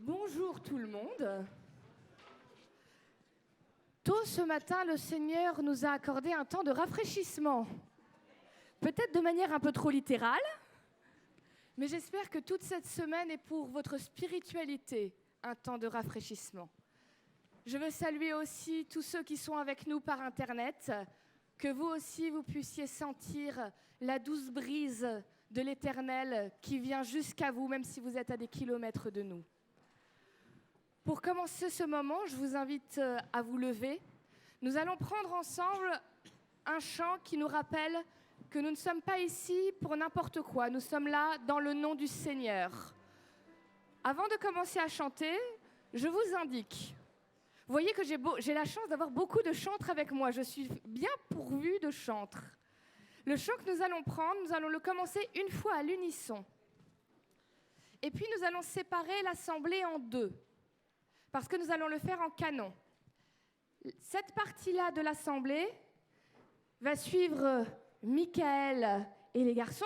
Bonjour tout le monde. Tôt ce matin, le Seigneur nous a accordé un temps de rafraîchissement. Peut-être de manière un peu trop littérale, mais j'espère que toute cette semaine est pour votre spiritualité un temps de rafraîchissement. Je veux saluer aussi tous ceux qui sont avec nous par Internet, que vous aussi vous puissiez sentir la douce brise de l'Éternel qui vient jusqu'à vous, même si vous êtes à des kilomètres de nous. Pour commencer ce moment, je vous invite à vous lever. Nous allons prendre ensemble un chant qui nous rappelle que nous ne sommes pas ici pour n'importe quoi. Nous sommes là dans le nom du Seigneur. Avant de commencer à chanter, je vous indique. Vous voyez que j'ai la chance d'avoir beaucoup de chantres avec moi. Je suis bien pourvue de chantres. Le chant que nous allons prendre, nous allons le commencer une fois à l'unisson. Et puis nous allons séparer l'assemblée en deux. Parce que nous allons le faire en canon. Cette partie-là de l'assemblée va suivre Michael et les garçons.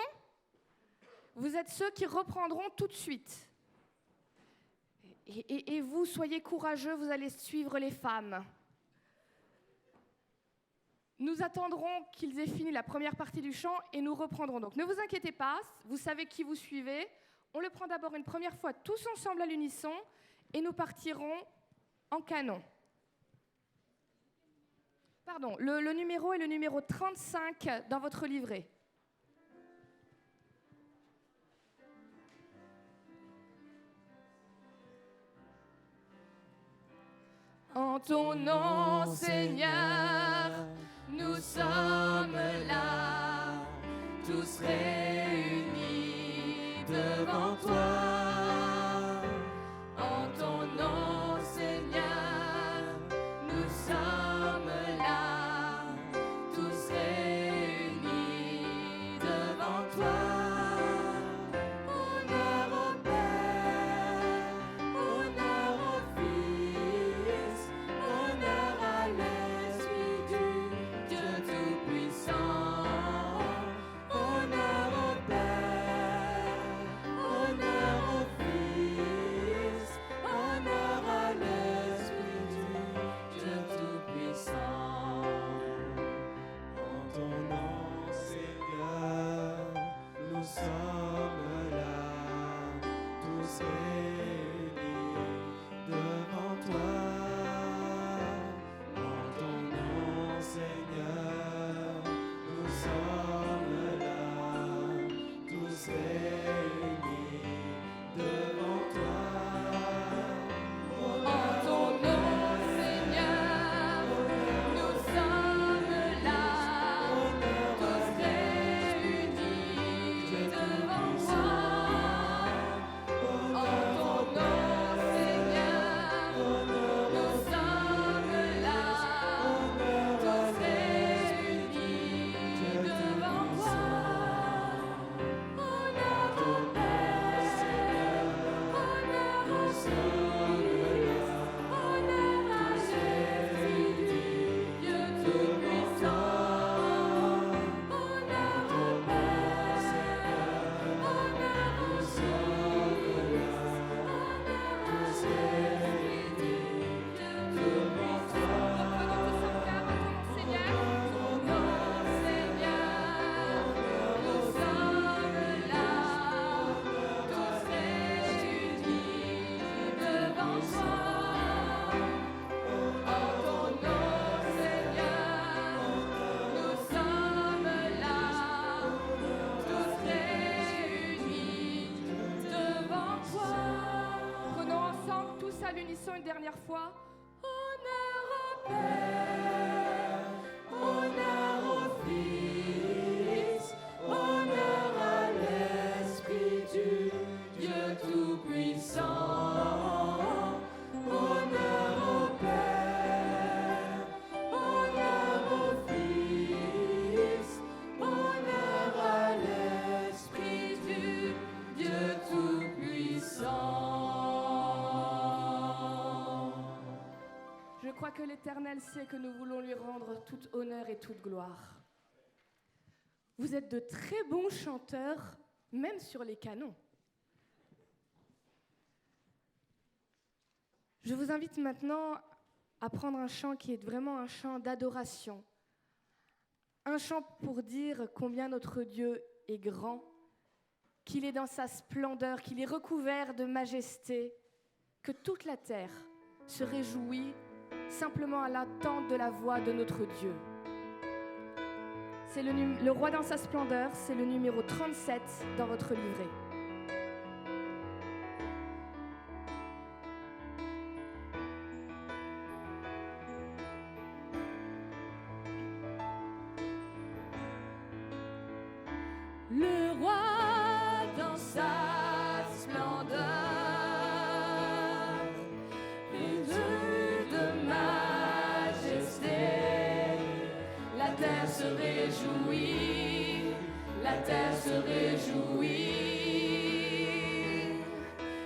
Vous êtes ceux qui reprendront tout de suite. Et vous, soyez courageux, vous allez suivre les femmes. Nous attendrons qu'ils aient fini la première partie du chant et nous reprendrons. Donc ne vous inquiétez pas, vous savez qui vous suivez. On le prend d'abord une première fois tous ensemble à l'unisson. Et nous partirons en canon. Pardon, le numéro est le numéro 35 dans votre livret. En ton nom, Seigneur, nous sommes là, tous réunis devant toi. Une dernière fois. Honneur au Père, honneur au Fils, honneur à l'Esprit du Dieu Tout-Puissant. Honneur au Père, honneur au Fils, honneur à l'Esprit du Dieu Tout-Puissant. Je crois que l'Éternel sait que nous voulons lui rendre tout honneur et toute gloire. Vous êtes de très bons chanteurs, même sur les canons. Je vous invite maintenant à prendre un chant qui est vraiment un chant d'adoration. Un chant pour dire combien notre Dieu est grand, qu'il est dans sa splendeur, qu'il est recouvert de majesté, que toute la terre se réjouit simplement à l'attente de la voix de notre Dieu. C'est le roi dans sa splendeur, c'est le numéro 37 dans votre livret. Le roi dans sa splendeur, revêtu de majesté, la terre se réjouit, la terre se réjouit.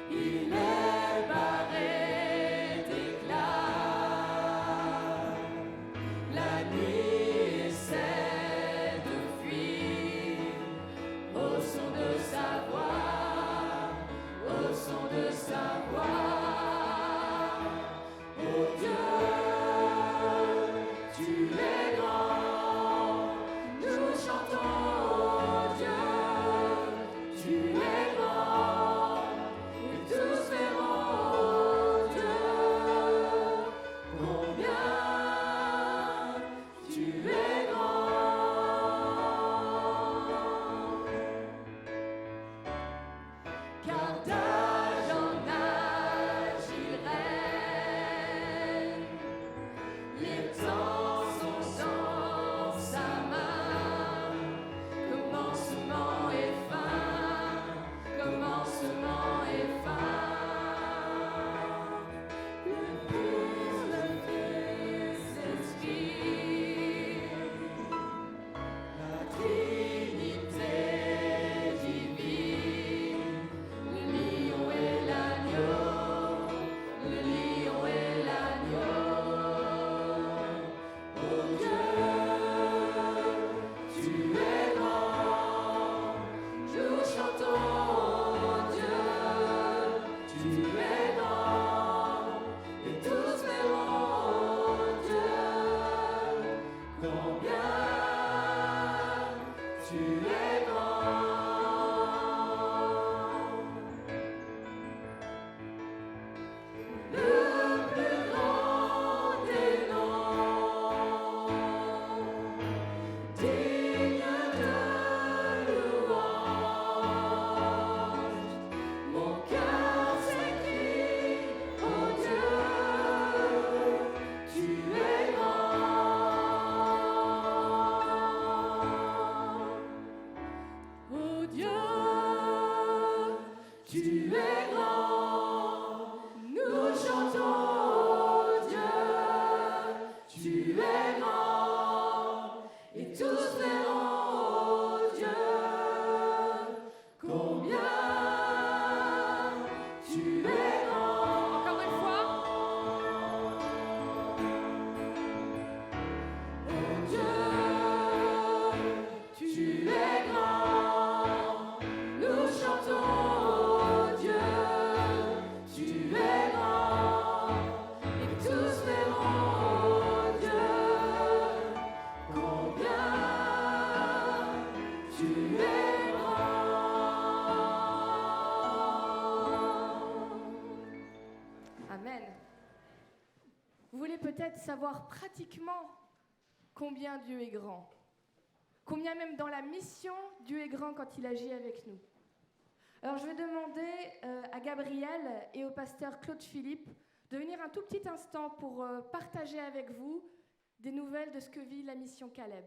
Il est paré d'éclat, la nuit essaie de fuir. Au son de sa voix, au son de sa voix, oh Dieu, tu es grand, nous chantons, oh Dieu, tu es grand, et tous verront, oh Dieu, combien tu es grand. Car d'âge en âge il règne, les temps sont dans sa main, commencement et fin, commencement et fin. Le Fils l'Esprit, la Trinité divine, le lion et l'agneau, le lion et l'agneau. Oh Dieu, tu es grand, nous chantons, oh Dieu, tu es grand, et tous verront, oh Dieu, combien tu es grand. Le plus grand des noms, digne de louange, mon cœur s'écrie, oh Dieu, tu es grand. Oh Dieu, tu es grand, nous chantons, oh Dieu, tu es grand, et tous verront, oh Dieu, combien tu es grand. Encore une fois. Oh Dieu, tu es grand, nous chantons, oh Dieu, tu es grand, et tous verront, oh Dieu, combien tu es grand. Amen. Vous voulez peut-être savoir pratiquement combien Dieu est grand. Combien même dans la mission, Dieu est grand quand il agit avec nous. Alors je vais demander à Gabriel et au pasteur Claude Philippe de venir un tout petit instant pour partager avec vous des nouvelles de ce que vit la mission Caleb.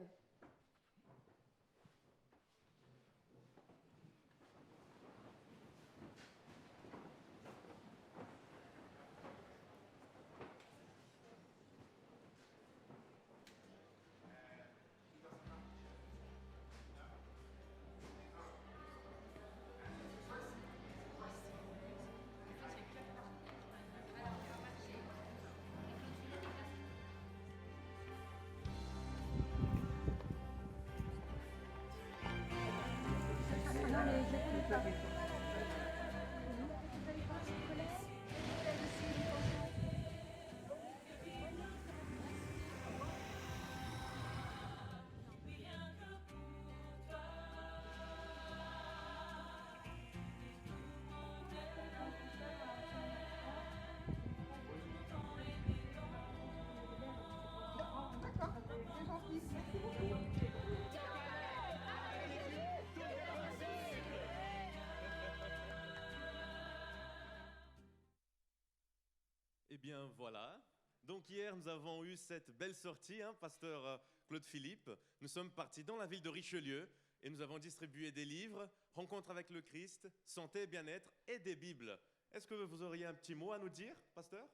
Eh bien voilà, donc hier nous avons eu cette belle sortie, pasteur Claude Philippe. Nous sommes partis dans la ville de Richelieu et nous avons distribué des livres, rencontre avec le Christ, santé et bien-être et des Bibles. Est-ce que vous auriez un petit mot à nous dire, pasteur ?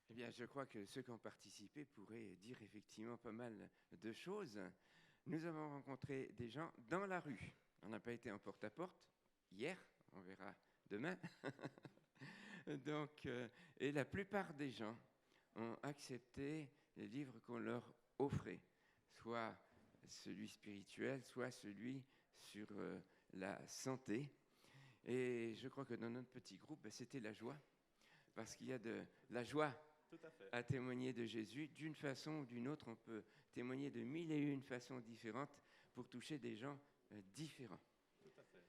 Eh bien, je crois que ceux qui ont participé pourraient dire effectivement pas mal de choses. Nous avons rencontré des gens dans la rue. On n'a pas été en porte-à-porte hier, on verra demain. Donc, et la plupart des gens ont accepté les livres qu'on leur offrait, soit celui spirituel, soit celui sur la santé. Et je crois que dans notre petit groupe, c'était la joie, parce qu'il y a de la joie à témoigner de Jésus. D'une façon ou d'une autre, on peut témoigner de 1001 façons différentes pour toucher des gens différents. Tout à fait.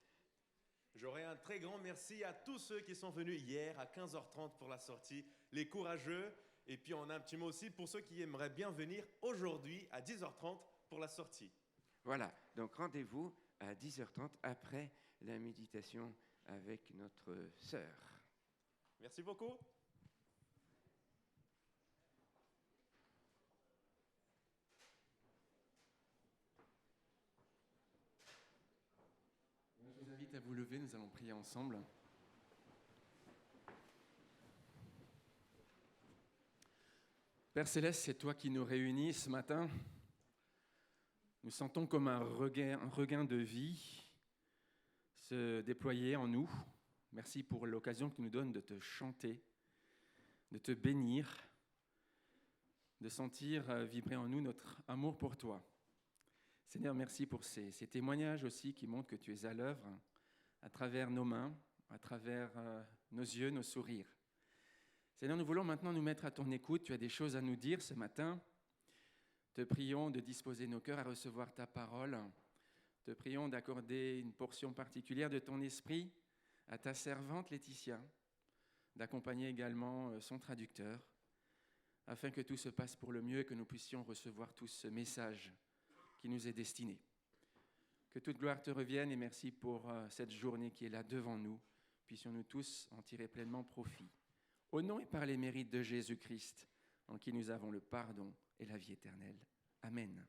J'aurais un très grand merci à tous ceux qui sont venus hier à 15h30 pour la sortie, les courageux. Et puis on a un petit mot aussi pour ceux qui aimeraient bien venir aujourd'hui à 10h30 pour la sortie. Voilà, donc rendez-vous à 10h30 après la méditation avec notre sœur. Merci beaucoup. Je vous invite à vous lever, nous allons prier ensemble. Père Céleste, c'est toi qui nous réunis ce matin. Nous sentons comme un regain de vie se déployer en nous. Merci pour l'occasion que tu nous donnes de te chanter, de te bénir, de sentir vibrer en nous notre amour pour toi. Seigneur, merci pour ces témoignages aussi qui montrent que tu es à l'œuvre à travers nos mains, à travers nos yeux, nos sourires. Seigneur, nous voulons maintenant nous mettre à ton écoute. Tu as des choses à nous dire ce matin. Te prions de disposer nos cœurs à recevoir ta parole. Te prions d'accorder une portion particulière de ton esprit à ta servante Laetitia, d'accompagner également son traducteur, afin que tout se passe pour le mieux et que nous puissions recevoir tous ce message qui nous est destiné. Que toute gloire te revienne et merci pour cette journée qui est là devant nous. Puissions-nous tous en tirer pleinement profit. Au nom et par les mérites de Jésus-Christ, en qui nous avons le pardon et la vie éternelle. Amen.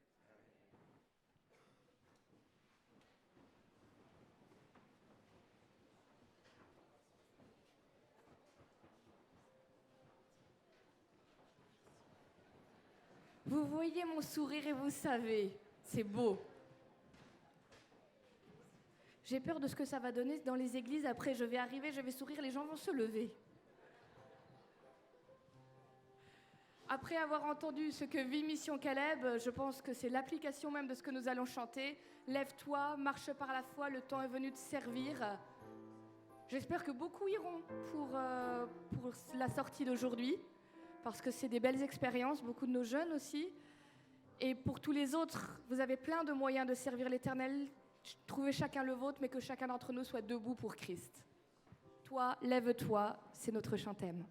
Vous voyez mon sourire et vous savez, c'est beau. J'ai peur de ce que ça va donner dans les églises. Après, je vais arriver, je vais sourire, les gens vont se lever. Après avoir entendu ce que vit Mission Caleb, je pense que c'est l'application même de ce que nous allons chanter. Lève-toi, marche par la foi, le temps est venu de servir. J'espère que beaucoup iront pour la sortie d'aujourd'hui, parce que c'est des belles expériences, beaucoup de nos jeunes aussi. Et pour tous les autres, vous avez plein de moyens de servir l'Éternel. Trouvez chacun le vôtre, mais que chacun d'entre nous soit debout pour Christ. Toi, lève-toi, c'est notre chant thème.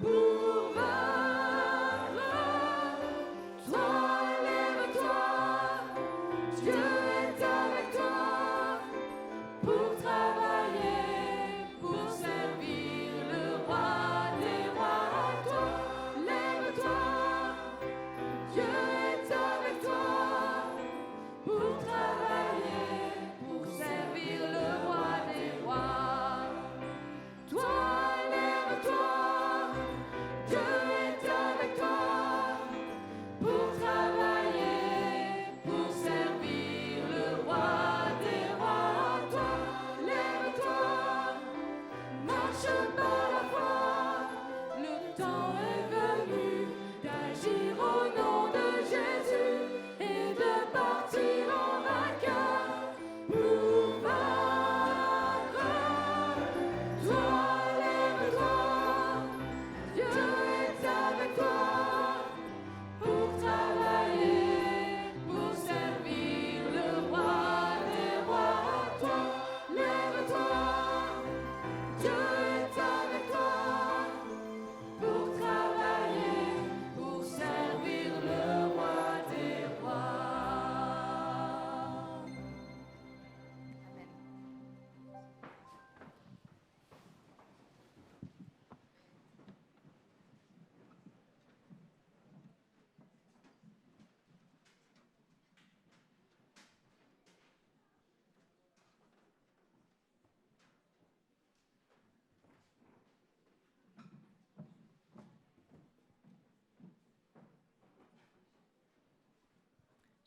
Pour vaincre, toi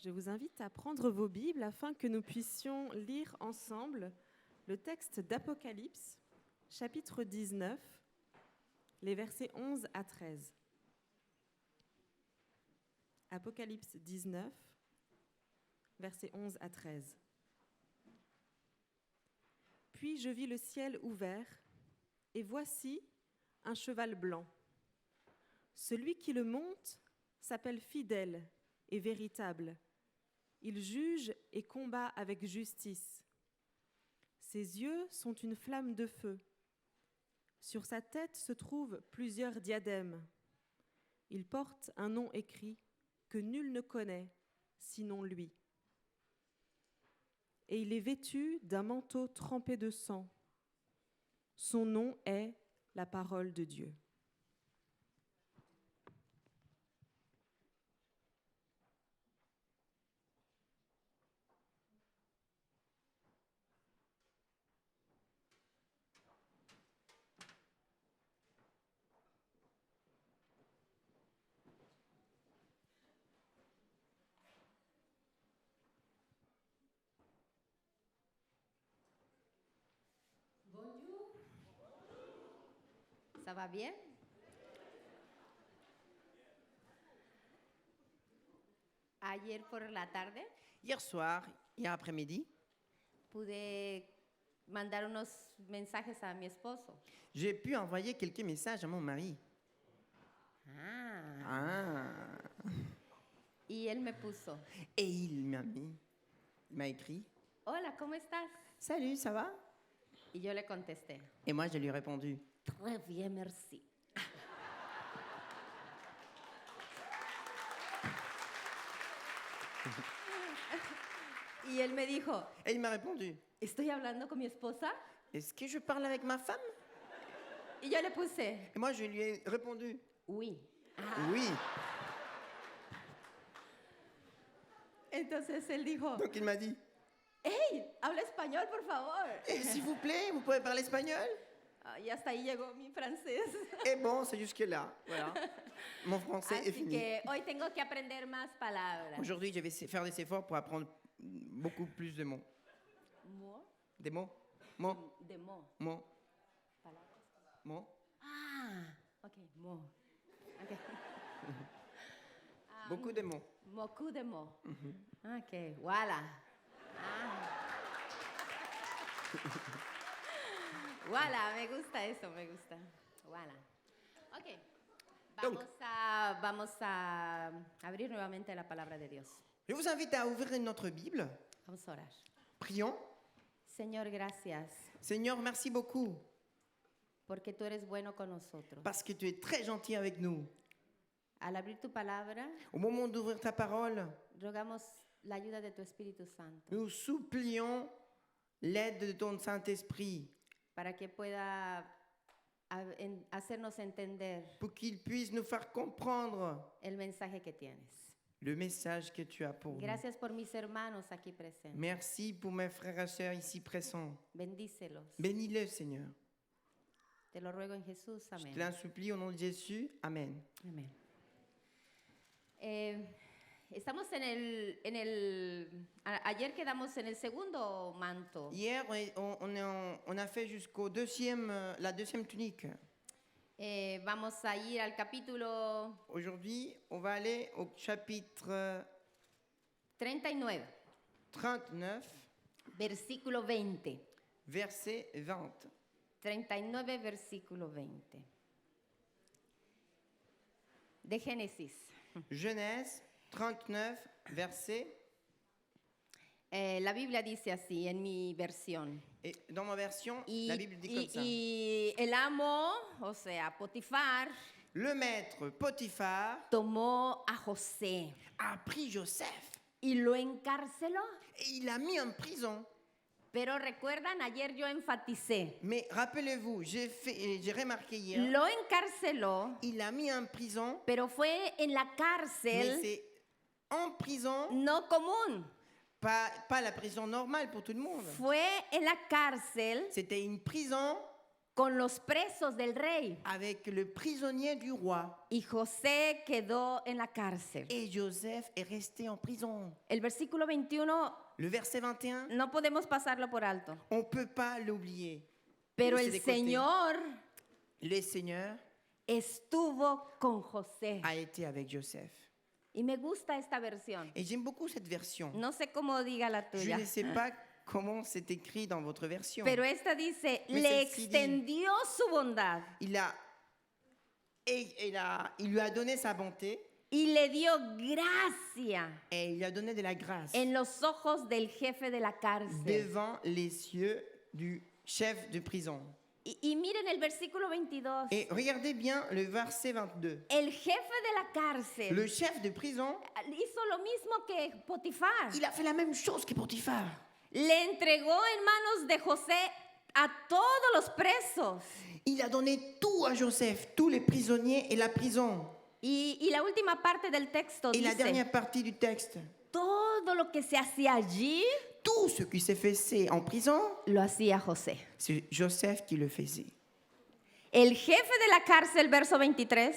Je vous invite à prendre vos Bibles afin que nous puissions lire ensemble le texte d'Apocalypse, chapitre 19, les versets 11 à 13. Apocalypse 19, versets 11 à 13. Puis je vis le ciel ouvert, et voici un cheval blanc. Celui qui le monte s'appelle Fidèle et Véritable. Il juge et combat avec justice. Ses yeux sont une flamme de feu. Sur sa tête se trouvent plusieurs diadèmes. Il porte un nom écrit que nul ne connaît, sinon lui. Et il est vêtu d'un manteau trempé de sang. Son nom est la parole de Dieu. Ça va bien? Ayer por la tarde Hier soir, hier après-midi, pude mandar unos mensajes a mi esposo. j'ai pu envoyer quelques messages à mon mari. Ah. Y él me puso, Et il m'a écrit hola, ¿cómo estás? « Salut, ça va ?» Y yo le contesté, Et moi, je lui ai répondu très bien, merci. Y él me dijo, Et il m'a répondu ¿estoy hablando con mi esposa? « Est-ce que je parle avec ma femme ?» Y yo le puse, Et moi, je lui ai répondu oui. « Oui. Entonces él dijo, Donc il m'a dit hey, habla español, por favor. « S'il vous plaît, vous pouvez parler espagnol ?» Y hasta ahí llegó mi francés. Et bon, c'est jusque-là. Voilà. Mon français est Así fini. que hoy tengo que aprender más palabras. Aujourd'hui, je vais faire des efforts pour apprendre beaucoup plus de mots. Mo, Des mots Mots de mo. Mots Palabras. Mots Ah, ok, mo. Okay. Beaucoup de mots. Beaucoup de mo. Ok, voilà. Ah. Voilà, me gusta eso, me gusta. Voilà. Ok. Vamos a abrir nuevamente la palabra de Dios. Je vous invite à ouvrir notre Bible. Vamos a orar. Prions. Señor, gracias, Seigneur, merci beaucoup porque tú eres bueno con nosotros. parce que tu es très gentil avec nous. Al abrir tu palabra, Au moment d'ouvrir ta parole, rogamos la ayuda de tu Espíritu Santo nous supplions l'aide de ton Saint-Esprit para que pueda hacernos entender pour qu'il puisse nous faire comprendre el mensaje que tienes. le message que tu as pour nous. Gracias por mis hermanos aquí presentes. Merci pour mes frères et sœurs ici présents. Bendícelos. Bénis-le, Seigneur. Te lo ruego en Jesús. Je Amén. te l'en supplie au nom de Jésus. Amen. Amén. Estamos ayer quedamos en el segundo manto. Hier, on a fait jusqu'au la deuxième tunique. Vamos a ir al capítulo Aujourd'hui, on va aller au chapitre 39, 39, versículo 20. verset 20. 39, versículo 20. De Génesis. Genèse 39, verset. La Biblia dice así en mi versión. Et dans ma version, la Bible dit comme ça. Y el amo, o sea, Potifar, Le maître Potiphar tomó a José a pris Joseph y lo encarceló. et il l'a mis en prison. Pero recuerdan, ayer yo enfaticé. Mais rappelez-vous, j'ai remarqué hier, Lo encarceló, il l'a mis en prison, pero fue en la mais cárcel c'est en prison, no común. pas la prison normale pour tout le monde. Fue en la cárcel C'était une prison con los presos del rey. avec le prisonnier du roi. Y José quedó en la cárcel. Et Joseph est resté en prison. El versículo 21 Le verset 21, no podemos pasarlo por alto. on ne peut pas l'oublier. Pero Laissez el de côté. Señor Le Seigneur estuvo con José. a été avec Joseph. Y me gusta esta versión. Et j'aime beaucoup cette version. No sé cómo diga la Je tuya. ne sais pas comment c'est écrit dans votre version. Pero esta dice, Mais le celle-ci dit- extendió su bondad Il lui a donné sa bonté y le dio gracia et il lui a donné de la grâce en los ojos del jefe de la cárcel. devant les yeux du chef de prison. Y miren el versículo 22. Et regardez bien le verset 22. El jefe de la cárcel Le chef de prison, hizo lo mismo que Potifar. il a fait la même chose que Potiphar. Le entregó en manos de José a todos los presos. Il a donné tout à Joseph, tous les prisonniers et la prison. Y la última parte del texto Et la dice, dernière partie du texte, todo lo que se hacía allí tout ce qui s'est fait en prison, lo hacía José. c'est Joseph qui le faisait. El jefe de la cárcel, verso 23,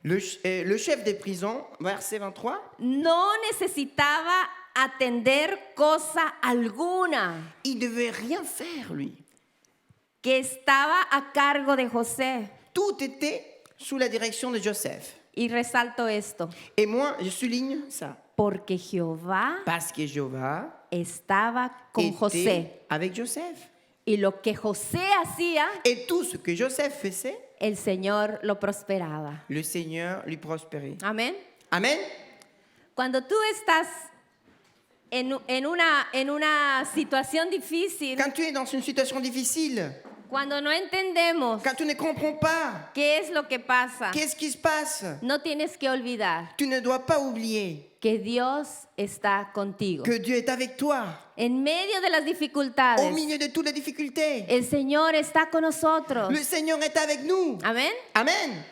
Le chef des prisons, verset 23, no necesitaba atender cosa alguna, il devait rien faire, lui. que estaba a cargo de José. Tout était sous la direction de Joseph. Y resalto esto, Et moi, je souligne ça. porque Jehová Parce que Jéhovah estaba con était José. avec Joseph. Y lo que José hacía, Et tout ce que Joseph faisait, el Señor lo prosperaba. le Seigneur lui prospérait. Amén. Amen. Cuando tú estás en una situación difícil, Quand tu es dans une situation difficile, cuando no entendemos quand tu ne comprends pas qué es lo que pasa, qu'est-ce qui se passe, no tienes que olvidar tu ne dois pas oublier que Dios está contigo. que Dieu est avec toi. En medio de las Au dificultades, milieu de toutes les difficultés, el Señor está con nosotros. le Seigneur est avec nous. Amén. Amen.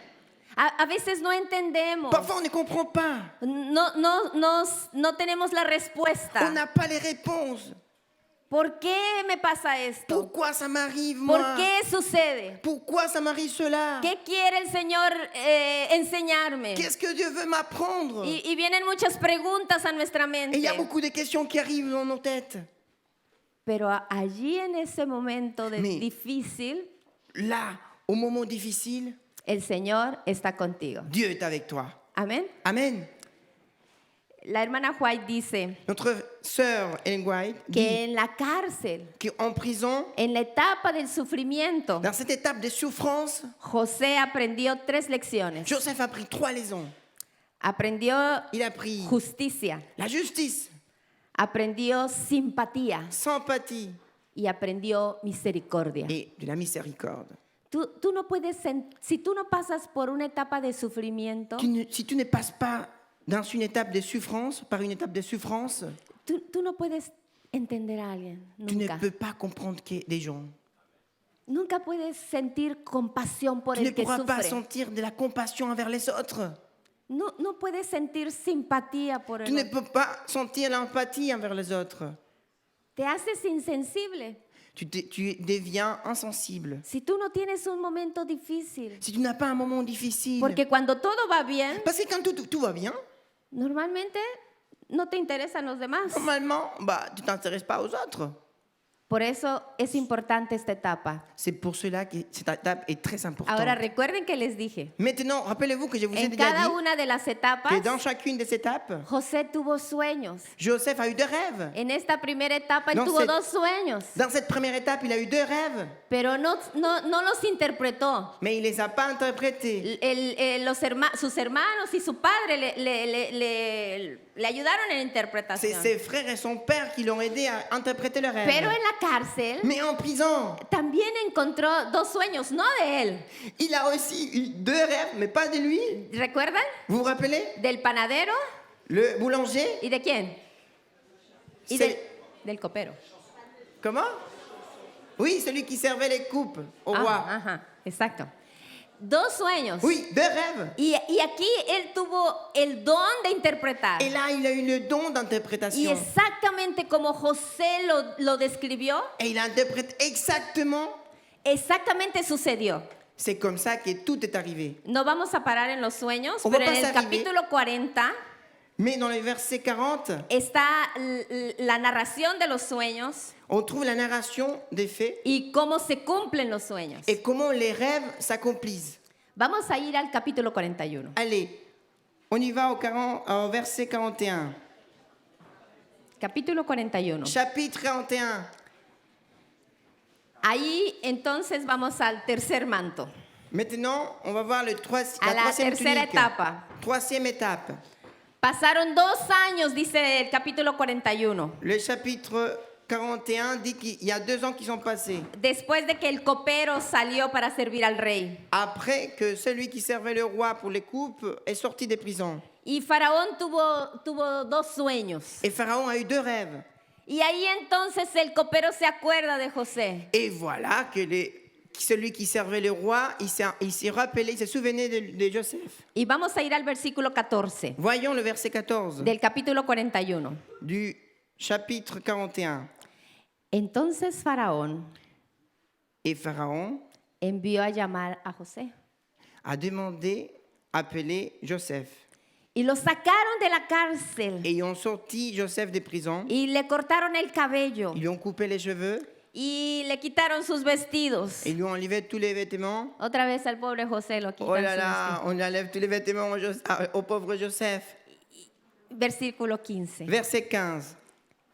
A veces no entendemos, Parfois, on ne comprend pas. no tenemos la On respuesta. n'a pas les réponses. ¿Por qué me pasa esto? Pourquoi ça m'arrive, moi? ¿Por qué sucede? Pourquoi ça m'arrive cela? ¿Qué quiere el Señor enseñarme? Qu'est-ce que Dieu veut m'apprendre? Y vienen muchas preguntas a nuestra Et il y a mente. beaucoup de questions qui arrivent dans nos têtes. Pero allí en ese momento Mais- difícil, Là, au moment difficile, el Señor está contigo. Dieu est avec toi. Amén. Amen. La hermana White dice Notre sœur Ellen White dit que en la cárcel, qu'en prison, en la etapa del sufrimiento, dans cette étape de souffrance, José aprendió 3 lecciones. Joseph a pris 3 leçons. Aprendió Il a pris justicia, la justice, aprendió simpatía sympathie y aprendió misericordia. et de la miséricorde. Tú no puedes, si tú no pasas por una etapa de sufrimiento, Si tu ne passes pas dans une étape de souffrance, par une étape de souffrance, tú no puedes entender a alguien, tu ne nunca. peux pas comprendre des gens. Nunca puedes sentir compasión por Tu ne el que pourras pas sufre. sentir de la compassion envers les autres. No puedes sentir simpatía por Tu el ne otro. peux pas sentir l'empathie envers les autres. Te haces insensible. Tu deviens insensible. Si tú no tienes un momento difícil, Si tu n'as pas un moment difficile, porque cuando todo va bien, parce que quand tout va bien, normalmente no te interesan los demás. normalement, tu t'intéresses pas aux autres. Por eso es importante esta etapa. C'est pour cela que cette étape est très importante. Ahora recuerden que les dije, Maintenant, rappelez-vous que je vous ai en déjà cada dit una de las etapas, que dans chacune de ces étapes, José tuvo sueños. Joseph a eu 2 rêves. En esta primera etapa él No tuvo sé. 2 sueños, Dans cette première étape, il a eu 2 rêves, pero no los interpretó. mais il les a pas interprétés. Sus hermanos y su padre le ayudaron en la C'est interpretación. ses frères et son père qui l'ont aidé à interpréter le rêve. Pero en la cárcel Mais en prison, también encontró 2 sueños, no de él. il a aussi eu 2 rêves, mais pas de lui. ¿Recuerdan? Vous vous rappelez? Del panadero Le boulanger, y de quién? Y c'est... del copero. Comment? Oui, celui qui servait les coupes au roi. Ajá, exacto. 2 sueños. Oui, 2 rêves. Y aquí él tuvo el don de interpretar. Et là, il a eu le don Y d'interprétation. exactamente como José lo describió, Et il interprète exactement Exactamente sucedió. C'est comme ça que tout est arrivé. No vamos a parar en los sueños, On va pero en el pas s'arriver. capítulo 40 Mais dans les versets 40, está la narración de los sueños on trouve la narration des faits y cómo se cumplen los sueños. et comment les rêves s'accomplissent. Vamos a ir al capítulo 41. Allez, on y va au verset 41. Capítulo 41. Chapitre 41. Ahí entonces vamos al tercer manto, Maintenant, on va voir a la troisième tercera tunique. etapa. Troisième étape. Pasaron 2 años, dice el capítulo 41, Le chapitre 41 dit qu'il y a 2 ans qui sont passés. después de que el copero salió para servir al rey. Après que celui qui servait le roi pour les coupes est sorti des prisons. Y Faraón tuvo 2 sueños. Et Pharaon a eu 2 rêves. Y ahí entonces el copero se acuerda de José. Et voilà que celui qui servait le roi, il s'est rappelé, il s'est souvenu de Joseph. Y vamos a ir al versículo 14 Voyons le verset 14 del capítulo 41. du chapitre 41. Entonces Faraón Et Pharaon envió a llamar a José. a demandé, appelé Joseph. Y lo sacaron de la cárcel. Et ils ont sorti Joseph des prisons. Y le cortaron el cabello. Ils lui ont coupé les cheveux. Y le quitaron sus vestidos. Et ils lui ont enlevé tous les vêtements. Otra vez al pobre José lo quitan Oh là sus là, on enlève tous les vêtements au pauvre Joseph. vestidos. Versículo 15. Verset 15.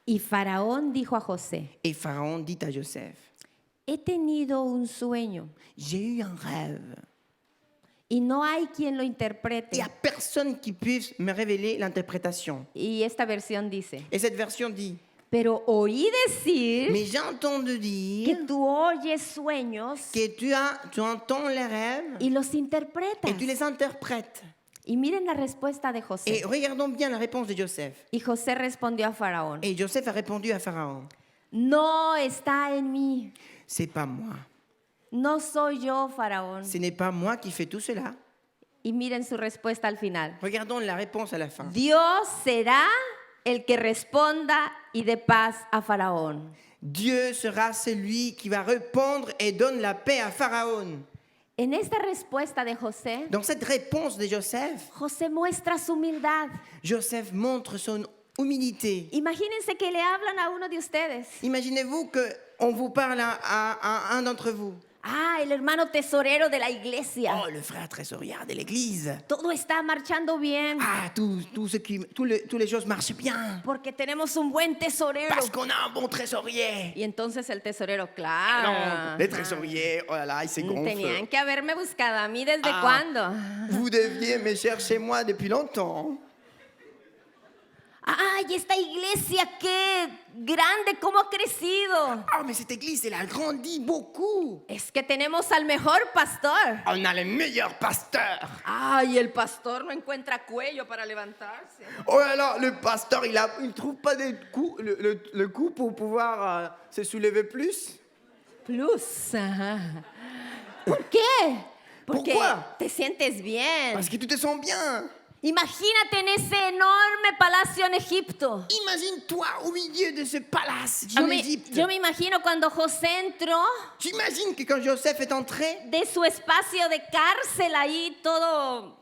Y Faraón dijo a José, Et Pharaon dit à Joseph, he tenido un sueño j'ai eu un rêve. y no hay quien lo Il n'y interprete. a personne qui puisse me révéler l'interprétation. Y esta versión dice, Et cette version dit, pero oí decir mais j'ai entendu que dire tú oyes sueños que tu entends les rêves y los interpretas. et tu les interprètes. Y miren la respuesta de Et José. regardons bien la réponse de Joseph. Y José respondió a Faraón, Et Joseph a répondu à Pharaon, no está en mí. c'est pas moi. No soy yo, Faraón. Ce n'est pas moi qui fais tout cela. Y miren su respuesta al final. Regardons la réponse à la fin. Dios será el que responda y dé paz a Faraón. Dieu sera celui qui va répondre et donne la paix à Pharaon. En esta respuesta de José, Dans cette réponse de Joseph, José muestra su humildad. Joseph montre son humilité. Imagínense que le hablan a uno de ustedes. Imaginez-vous qu'on vous parle à un d'entre vous. Ah, el hermano tesorero de la iglesia. Oh, le frère trésorier de l'église. Todo está marchando bien Ah, toutes les choses marchent bien. porque tenemos un buen tesorero. Parce qu'on a un bon trésorier. Y entonces el tesorero, Non, claro. les trésoriers, oh là là, ils se gonflent. Tenían que haberme buscado a mí desde Ah. cuándo. Vous deviez me chercher moi depuis longtemps. Ay, esta iglesia, qué grande, cómo ha crecido. Oh, mais cette église, elle a grandi beaucoup. Es que tenemos al mejor pastor. On a le meilleur pasteur. Ay, el pastor no encuentra cuello para levantarse. Oh là là, le pasteur, il ne trouve pas le coup pour pouvoir se soulever plus. Plus. Ajá. ¿Por qué? Porque Pourquoi? te sientes bien. Parce que tu te sens bien. Imagínate en ese enorme palacio en Egipto. Imagine-toi au milieu de ce palace en Égypte. Yo me imagino cuando José entró Tu imagines que quand Joseph est entré, de su espacio de cárcel ahí todo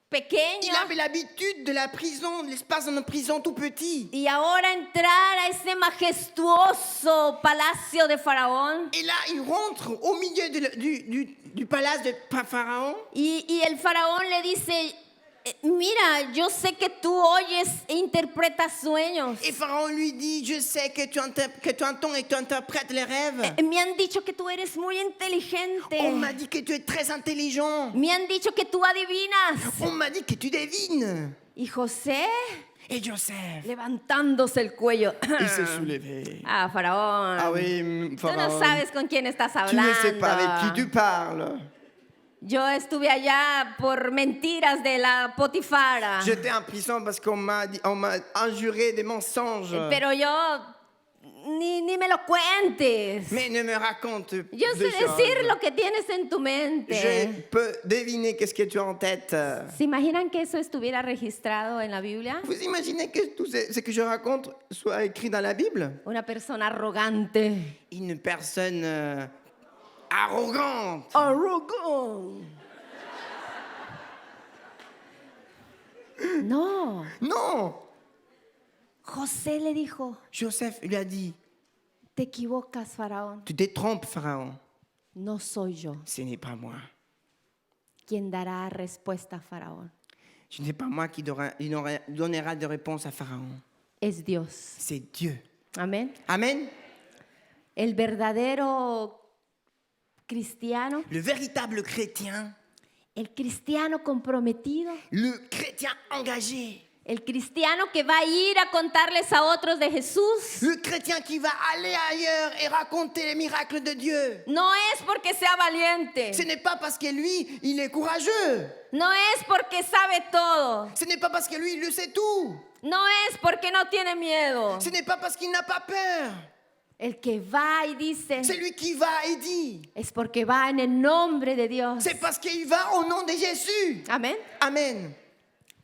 pequeño. il avait l'habitude de la prison, de l'espace dans une prison tout petit. Y ahora entrar a ese majestuoso palacio de Faraón. Et là, il rentre au milieu du palace de Pharaon. Y el Faraón le dice, mira, yo sé que tú oyes e interpretas sueños. Et Pharaon lui dit, je sais que tu entends et que tu interprètes les rêves. Me han dicho que tú eres muy inteligente. On m'a dit que tu es très intelligent. Me han dicho que tú adivinas. On m'a dit que tu devines. Y José, Et Joseph, levantándose el cuello. il s'est soulevé. Ah, Faraón. Ah oui, Tú no Pharaon, sabes con quién estás tu hablando. ne sais pas avec qui tu parles. Yo estuve allá por mentiras de la Potifara. J'étais en prison parce qu'on m'a injuré des mensonges. Pero yo, ni me lo cuentes. Mais ne me raconte Yo sé des choses. decir lo que tienes en tu Je mente. peux deviner qu'est-ce que tu as en tête. ¿Se imaginan que eso estuviera registrado en la Biblia? Vous imaginez que tout ce que je raconte soit écrit dans la Bible? Una persona arrogante, Une personne arrogante. arrogant. No, Non. José le dijo, Joseph lui a dit, te equivocas, Faraón. tu te trompes, Pharaon. No soy yo Ce n'est pas moi. quien dará respuesta a Faraón. Ce n'est pas moi qui donnera de réponse à Pharaon. Es Dios. C'est Dieu. Amén. Amen. El verdadero cristiano, Le véritable chrétien, el cristiano comprometido, le chrétien engagé, el cristiano que va a ir a contarles a otros de Jesús, le chrétien qui va aller ailleurs et raconter les miracles de Dieu. no es porque sea valiente, Ce n'est pas parce que lui, il est courageux. no es porque sabe todo, Ce n'est pas parce que lui, il le sait tout. no es porque no tiene miedo. Ce n'est pas parce qu'il n'a pas peur. El que va y dice C'est lui qui va et dit. es porque va en el nombre de Dios. C'est parce qu'il va au nom de Jésus. Amén. Amen.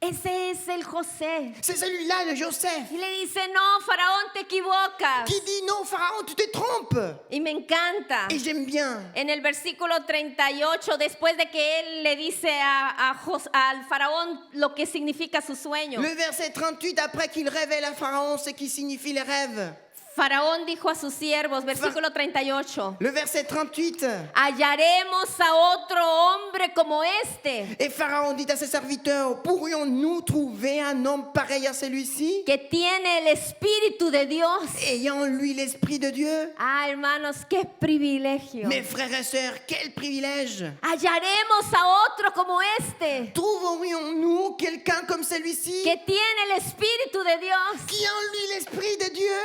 Ese es el José. C'est celui-là, le Joseph, Y le dice, no, Faraón, te equivocas. qui dit non, Pharaon, tu te trompes. Y me encanta. Et j'aime bien. En el versículo 38, después de que él le dice al faraón lo que significa su sueño, Le verset 38, après qu'il révèle à Pharaon ce qui signifie les rêves. Faraón dijo a sus siervos, versículo 38, Le verset 38. hallaremos a otro hombre como este, Et Pharaon dit à ses serviteurs, pourrions-nous trouver un homme pareil à celui-ci, que tiene el Espíritu de Dios. ayant en lui l'Esprit de Dieu? Ah, hermanos, qué privilegio. Mes frères et sœurs, quel privilège! Hallaremos a otro como este, Trouverions-nous quelqu'un comme celui-ci, que tiene el Espíritu de Dios. qui a en lui l'Esprit de Dieu?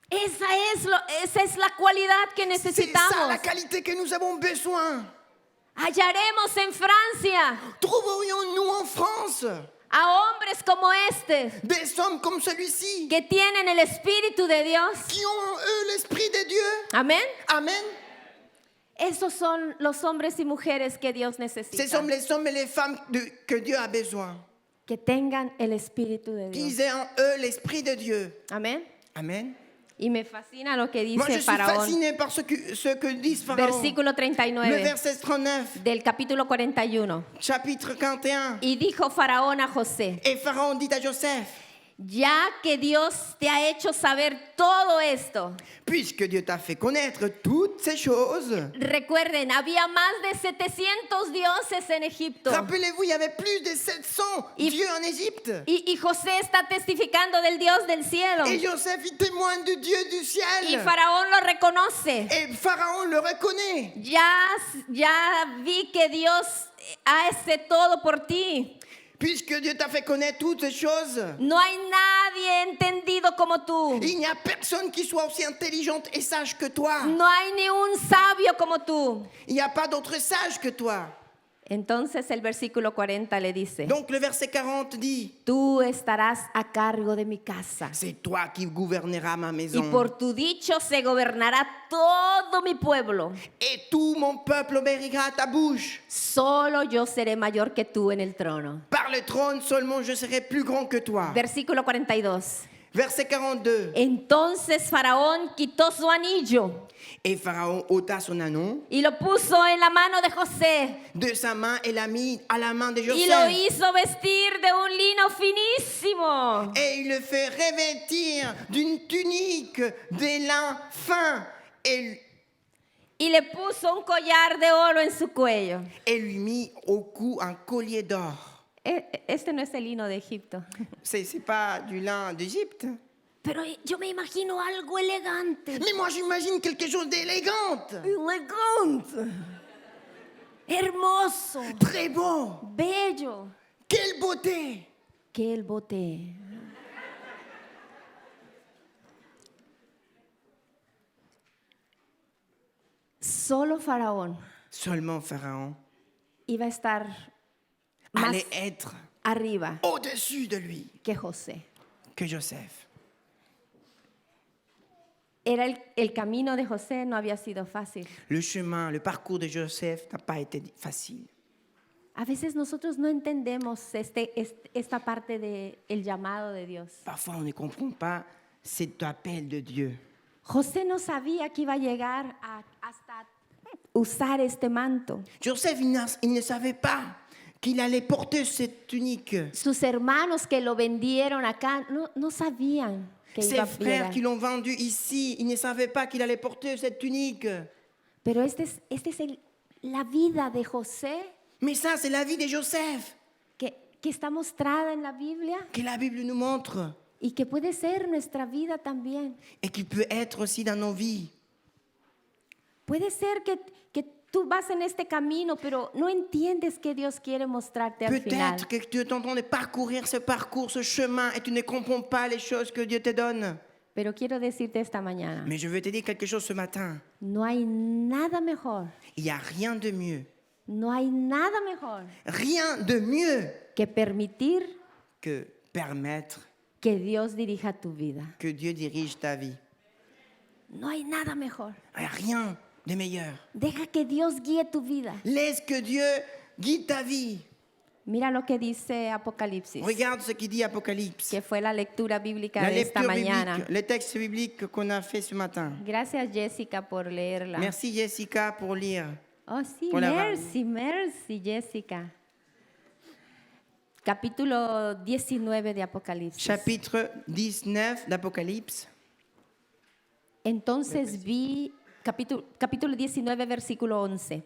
Esa es la cualidad que C'est ça necesitamos. la qualité que nous avons besoin. Hallaremos en Francia Trouverions-nous en France a hombres como este, des hommes comme celui-ci, que tienen el Espíritu de Dios. qui ont en eux l'Esprit de Dieu? Amén. Amen. Esos son los hombres y mujeres que Dios Ce necesita. sont les hommes et les femmes que Dieu a besoin, Que tengan el Espíritu de qu'ils Dios. aient en eux l'Esprit de Dieu. Amén. Amen. Y me fascina lo que Moi, je dice suis Faraón. fasciné par ce que dit Pharaon. Versículo Le 39 verset 39, del capítulo 41. chapitre 41. Y dijo Faraón a José, Et Pharaon dit à Joseph, ya que Dios te ha hecho saber todo esto. puisque Dieu t'a fait connaître toutes ces choses, Recuerden, había más de 700 dioses en Egipto. rappelez-vous, il y avait plus de 700 Y- dieux en Égypte. Y José está testificando del Dios del cielo. Et Joseph, il témoigne du Dieu du Y ciel. Faraón lo reconoce. Et Pharaon le reconnaît. Ya vi que Dios hace todo por ti. Puisque Dieu t'a fait connaître toutes ces choses, No hay nadie entendido como tú. il n'y a personne qui soit aussi intelligente et sage que toi. No hay ni un sabio como tú. Il n'y a pas d'autre sage que toi. Entonces el versículo 40 le dice, Donc le verset 40 dit, tú estarás a cargo de mi casa. c'est toi qui gouverneras ma Y maison. por tu dicho se gobernará todo mi pueblo. Et tout mon peuple obéira à ta bouche. Solo yo seré mayor que tú en el trono. Par le trône seulement je serai plus grand que toi. Versículo 42. Verset 42. Entonces Faraón quitó su anillo Et Pharaon ôta son anneau y lo puso en la mano de José de sa main et l'a mis à la main de y lo Joseph. hizo vestir de un lino finísimo. Et il le fait revêtir d'une tunique de lin fin et Y le puso un collar de oro en su cuello. lui mit au cou un collier d'or. Este no es el lino de Egipto. C'est pas du lin d'Égypte. Pero yo me imagino algo elegante. Mais moi j'imagine quelque chose d'élégant. Elegante. Hermoso. Très beau. Bello. Quelle beauté. Que el bote. Solo Faraón Seulement Pharaon iba a estar más allait être arriba au-dessus de lui que José. que Joseph. Era el camino de José no había sido fácil. Le chemin, le parcours de Joseph n'a pas été facile. A veces nosotros no entendemos esta parte del llamado de Dios. Parfois on ne comprend pas cet appel de Dieu. José no sabía que iba a llegar hasta usar este manto. Joseph, il ne savait pas qu'il allait porter cette tunique. Sus hermanos que lo vendieron acá no sabían que Ses iba a frères llegar. qui l'ont vendu ici, ils ne savaient pas qu'il allait porter cette tunique. Pero esta es la vida de José Mais ça, c'est la vie de Joseph que está mostrada en la Biblia que la Bible nous montre y que puede ser nuestra vida también. et qui peut être aussi dans nos vies. Puede ser que tú vas en este camino, pero no entiendes que Dios quiere mostrarte al final. Peut-être que tu es en train de parcourir ce parcours, ce chemin, et tu ne comprends pas les choses que Dieu te donne. Pero quiero decirte esta mañana, Mais je veux te dire quelque chose ce matin. no hay nada mejor, Il n'y a rien de mieux. no hay nada mejor Rien de mieux que permitir que permettre que Dios dirija tu vida. que Dieu dirige ta vie. No hay nada mejor. Il n'y a rien de meilleur. Deja que Dios guíe tu vida. Laisse que Dieu guide ta vie. Mira lo que dice Apocalipsis, Regarde ce qu'il dit Apocalypse. que fue la lectura bíblica La de esta lecture mañana. biblique, le texte biblique qu'on a fait ce matin. Gracias, Jessica, por leerla. Merci Jessica pour lire. Oh, sí, Hola, merci, Jessica. Capítulo 19 de Apocalipsis. Chapitre 19 d'Apocalypse. Entonces vi, capítulo 19, versículo 11.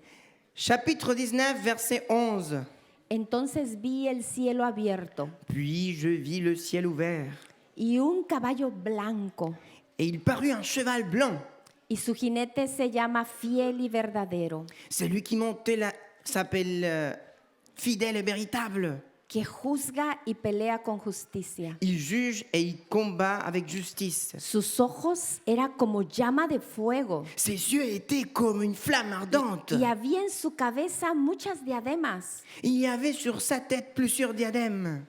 Chapitre 19, verset 11. Entonces vi el cielo abierto Puis je vis le ciel ouvert, y un caballo blanco, et il parut un cheval blanc. y su jinete se llama Fiel y Verdadero, Celui qui montait s'appelle fidèle et véritable. que juzga y pelea con justicia. Il juge et il combat avec justice. Sus ojos eran como llama de fuego Ses yeux étaient comme une flamme ardente. y había en su cabeza muchas diademas. Il y avait sur sa tête plusieurs diadèmes.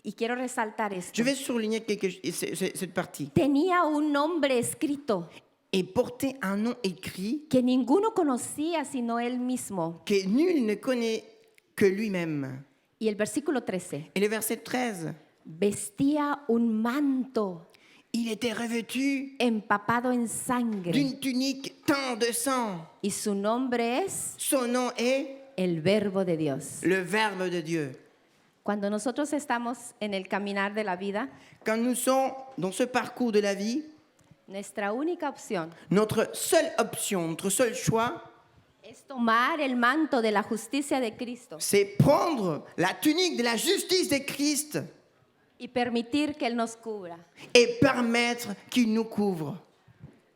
Y quiero resaltar esto. Je vais souligner cette partie. Tenía un nombre escrito Et portait un nom écrit que ninguno conocía sino él mismo. que nul ne connaît que lui-même. Y el versículo 13. Et le verset 13. Vestía un manto Il était revêtu empapado en sangre d'une tunique teinte de sang. y su nombre es Son nom est el Verbo de Dios. le Verbe de Dieu. Cuando nosotros estamos en el caminar de la vida, Quand nous sommes dans ce parcours de la vie, nuestra única opción notre seule option, notre seul choix, es tomar el manto de la justicia de Cristo c'est prendre la tunique de la justice de Christ y permitir que Él nos cubra. et permettre qu'il nous couvre.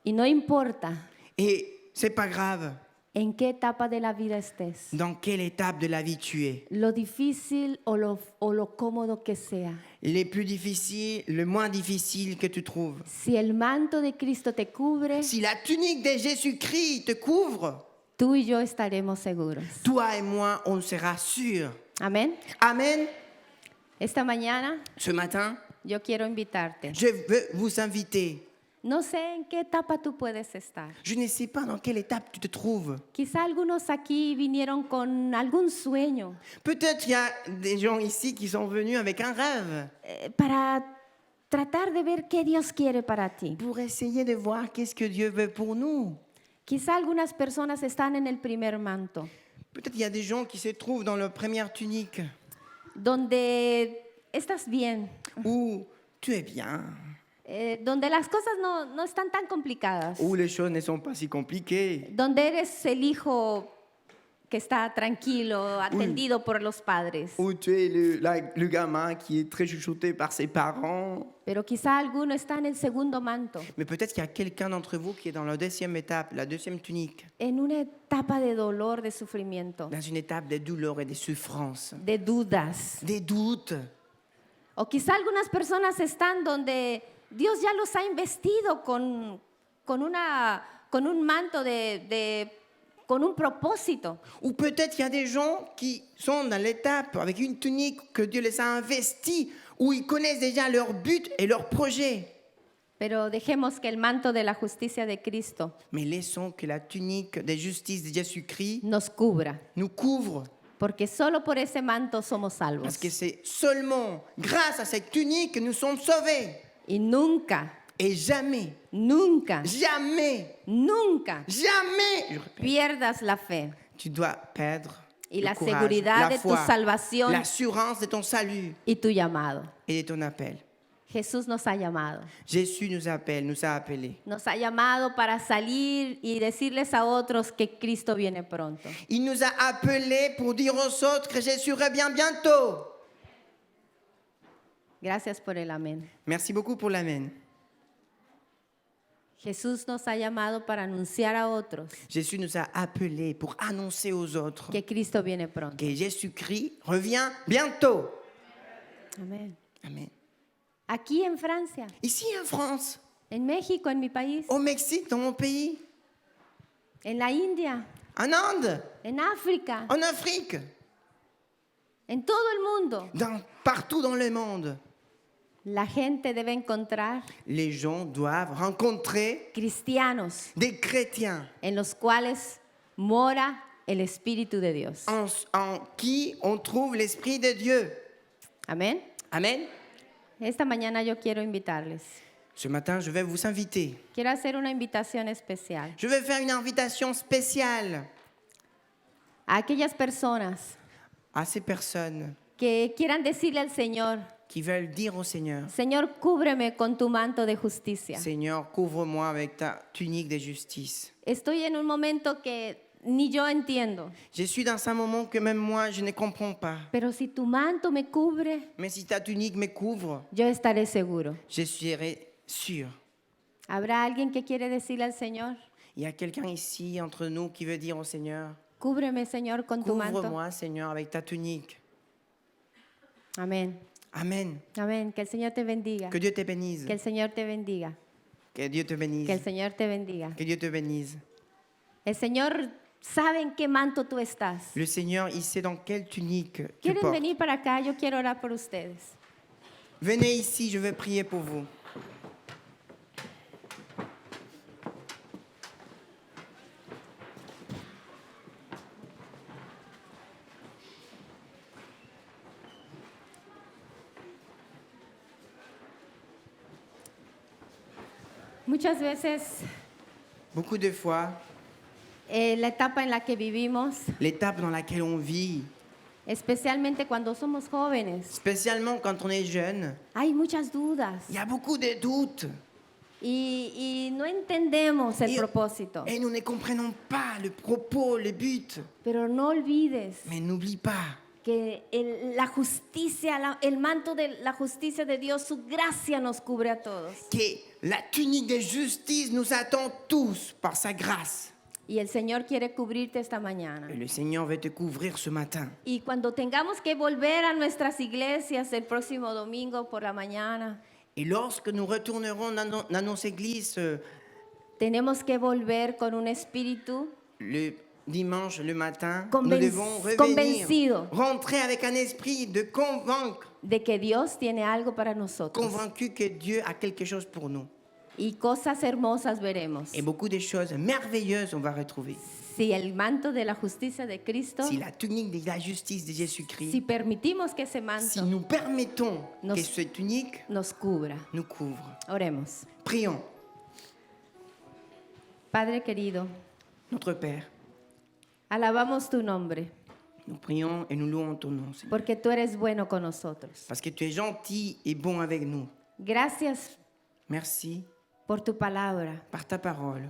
Y no importa Et c'est pas grave en qué etapa de la vida estés, dans quelle étape de la vie tu es. lo difícil o lo cómodo que sea. Les plus difficiles, le moins difficile que tu trouves. Si el manto de Cristo te cubre, Si la tunique de Jésus-Christ te couvre, tú y yo estaremos seguros. toi et moi, on sera sûrs. Amén. Amen. Esta mañana Ce matin, yo quiero invitarte. je veux vous inviter. No sé en qué etapa tú puedes estar. Je ne sais pas dans quelle étape tu te trouves. Quizá algunos aquí vinieron con algún sueño Peut-être il y a des gens ici qui sont venus avec un rêve para tratar de ver qué Dios quiere para ti. pour essayer de voir qu'est-ce que Dieu veut pour nous. Quizá algunas personas están en el primer manto, Peut-être il y a des gens qui se trouvent dans leur première tunique donde estás bien, où tu es bien, donde las cosas no están tan complicadas, où les choses ne sont pas si compliquées, donde eres el hijo que está tranquilo, atendido por los padres. où tu es le gamin qui est très chouchouté par ses parents. Pero quizá alguno está en el segundo manto, Mais peut-être qu'il y a quelqu'un d'entre vous qui est dans la deuxième étape, la deuxième tunique, en una etapa de dolor, de sufrimiento, dans une étape de douleur et de souffrance, de dudas. des doutes. O quizá algunas personas están donde Dios ya los ha investido con un manto con un propósito. Ou peut-être il y a des gens qui sont dans l'étape avec une tunique que Dieu les a investis, où ils connaissent déjà leur but et leur projet. Pero dejemos que el manto de la justicia de Cristo Mais laissons que la tunique de justice de Jésus-Christ nos cubra, nous couvre. porque solo por ese manto somos salvos. Parce que c'est seulement grâce à cette tunique que nous sommes sauvés. Y nunca, Et jamais, nunca, jamais, nunca jamais, je répète, pierdas la fe tu dois perdre y le la courage, seguridad la de tu foi, salvación l'assurance de ton salut y tu llamado. et de ton appel. Jesús nos ha llamado. Jésus nous appelle, nous a appelés. Nos ha llamado para salir y decirles a otros que Cristo viene pronto. Il nous a appelés pour dire aux autres que Jésus revient bientôt. Gracias por el amén. Merci beaucoup pour l'amen. Jesús nos ha llamado para anunciar a otros Jésus nous a appelés pour annoncer aux autres que Cristo viene pronto. que Jésus-Christ revient bientôt. Amén. Amen. Aquí en Francia, Ici en France, en México, en mi país, au Mexique, dans mon pays, en la India, en Inde, en África, en Afrique, en todo el mundo, partout dans le monde, la gente debe encontrar les gens doivent rencontrer cristianos des chrétiens en los cuales mora el Espíritu de Dios. en qui on trouve l'Esprit de Dieu. Amén. Amen. Esta mañana yo quiero invitarles. Ce matin, je vais vous inviter. Quiero hacer una invitación especial Je vais faire une invitation spéciale a aquellas personas à ces personnes que quieran decirle al Señor, qui veulent dire au Seigneur, Señor, cúbreme con tu manto de justicia. Seigneur, couvre-moi avec ta tunique de justice. Estoy en un momento que ni yo entiendo, Je suis dans un moment que même moi, je ne comprends pas. pero si tu manto me cubre, Mais si ta tunique me couvre, yo estaré seguro. je serai sûr. ¿Habrá alguien que quiere decirle al Señor, Il y a quelqu'un ici entre nous qui veut dire au Seigneur, cúbreme, Señor, con tu manto? couvre-moi, Seigneur, avec ta tunique. Amén. Amen. Amén. Que el Señor te bendiga. Que Dieu te bénisse. Que el Señor te bendiga. Que Dieu te bénisse. Que el Señor te bendiga. Que Dieu te bénisse. El Señor sabe en qué manto tú estás. Le Seigneur, il sait dans quelle tunique tu ¿Quieren portes. venir para acá? Yo quiero orar por ustedes. Venez ici, je vais prier pour vous. Muchas veces Beaucoup de fois, la etapa en la que vivimos, l'étape dans laquelle on vit, especialmente cuando somos jóvenes, spécialement quand on est jeune, hay muchas dudas il y a beaucoup de doutes y no entendemos el Y- propósito. et nous ne comprenons pas le propos, le but. Pero no olvides Mais n'oublie pas que la justicia, el manto de la justicia de Dios, su gracia nos cubre a todos. que la tunique de justice nous attend tous par sa grâce. Y el Señor quiere cubrirte esta mañana. Et le Seigneur veut te couvrir ce matin. Y cuando tengamos que volver a nuestras iglesias el próximo domingo por la mañana, Et lorsque nous retournerons dans nos églises tenemos que volver con un espíritu le dimanche, le matin, nous Conven- devons revenir, convencido. rentrer avec un esprit de convaincre, de que Dios tiene algo para nosotros. convaincu que Dieu a quelque chose pour nous. Y cosas hermosas veremos. Et beaucoup de choses merveilleuses on va retrouver. Si el manto de la justicia de Cristo, Si la tunique de la justice de si Jésus-Christ, permitimos que ese si manto nous permettons Nos- que cette tunique nos cubra. nous couvre. Oremos. Prions. Padre querido, Notre Père, alabamos tu nombre, nous prions et nous louons ton nom, Seigneur. porque tú eres bueno con nosotros. Parce que tu es gentil et bon avec nous. Gracias Merci por tu palabra, par ta parole.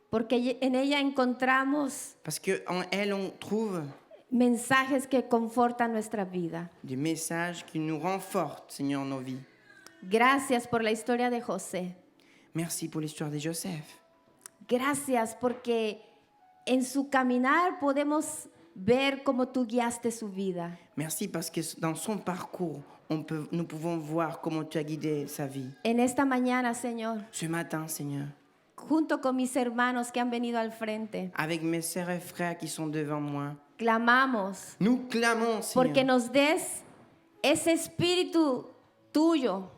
porque en ella encontramos Parce qu'en elle, on trouve mensajes que confortan nuestra vida. des messages qui nous renforcent, Seigneur, nos vies. Gracias por la historia de José. Merci pour l'histoire de Joseph. Gracias porque en su caminar podemos ver cómo tú guiaste su vida. Merci parce que dans son parcours, nous pouvons voir comment tu as guidé sa vie. En esta mañana, Señor, Ce matin, Seigneur, junto con mis hermanos que han venido al frente, avec mes sœurs et frères qui sont devant moi, clamamos nous clamons, porque Seigneur, nos des ese espíritu tuyo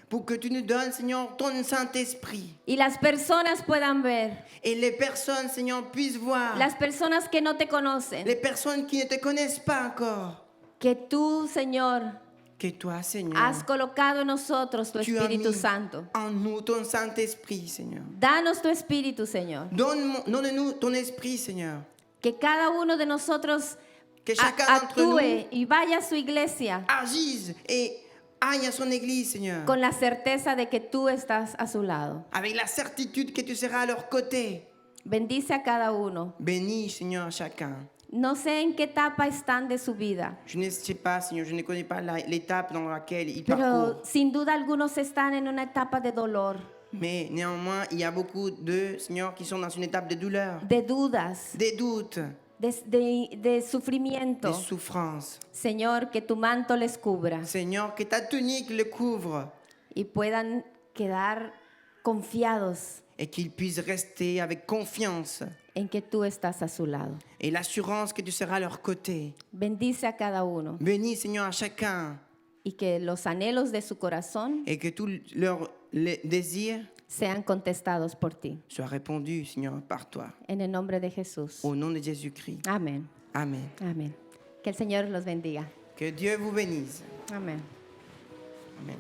pour que tu nous donnes, Seigneur, ton Saint-Esprit. y las personas puedan ver, Et les personnes, Seigneur, puissent voir. las personas que no te conocen, Les personnes qui ne te connaissent pas encore. que tú, Señor, que toi, Seigneur, has colocado en nosotros tu tu as Espíritu mis Santo. en nous ton Saint-Esprit, Seigneur. Danos tu Espíritu, Señor. Donne-nous ton esprit, Seigneur. Que cada uno de nosotros Que chacun d'entre nous actúe y vaya a su iglesia agisse et aille à son église, Seigneur. con la certeza de que tú estás a su lado. Avec la certitude que tu seras à leur côté. Bendice a cada uno. Bénis, Seigneur, chacun. No sé en qué etapa están de su vida, Je ne sais pas, Seigneur, je ne connais pas l'étape dans laquelle ils pero parcourent. sin duda algunos están en una etapa de dolor, Mais néanmoins, il y a beaucoup de, Seigneur, qui sont dans une étape de douleur, de dudas, des doutes, de sufrimiento. des souffrances. Señor, que tu manto les cubra Seigneur, que ta tunique le couvre y puedan quedar confiados et qu'ils puissent rester avec confiance en que tú estás a su lado. et l'assurance que tu seras à leur côté. Bendice a cada uno Bénis, Seigneur, à chacun y que los anhelos de su corazón et que tous leurs désirs sean contestados por ti. soient répondus, Seigneur, par toi. En el nombre de Jesús. Au nom de Jésus-Christ. Amén. Amen. Amén. Que el Señor los bendiga. Que Dieu vous bénisse. Amén. Amen.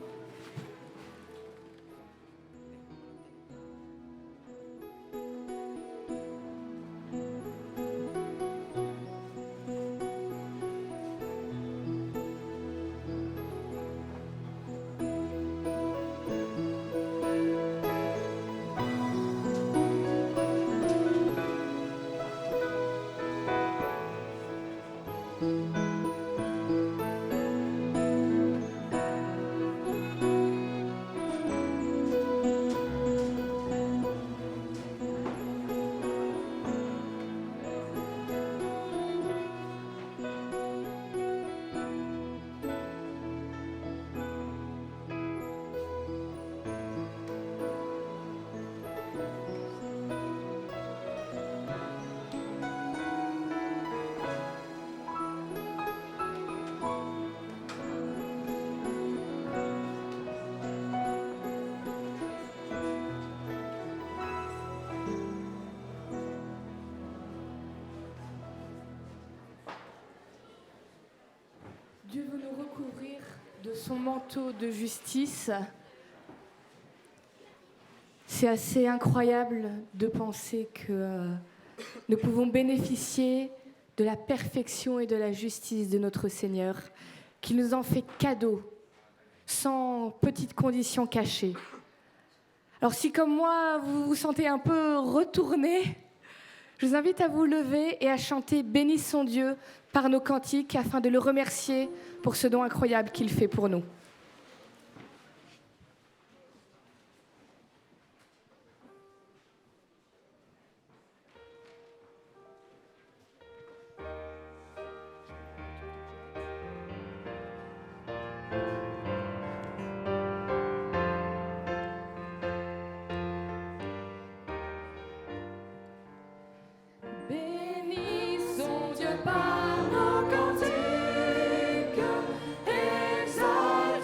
Dieu veut nous recouvrir de son manteau de justice. C'est assez incroyable de penser que nous pouvons bénéficier de la perfection et de la justice de notre Seigneur, qui nous en fait cadeau, sans petites conditions cachées. Alors si comme moi, vous vous sentez un peu retourné, je vous invite à vous lever et à chanter « Bénissons Dieu » par nos cantiques afin de le remercier pour ce don incroyable qu'il fait pour nous. Bénissons Dieu par nos cantiques, exaltons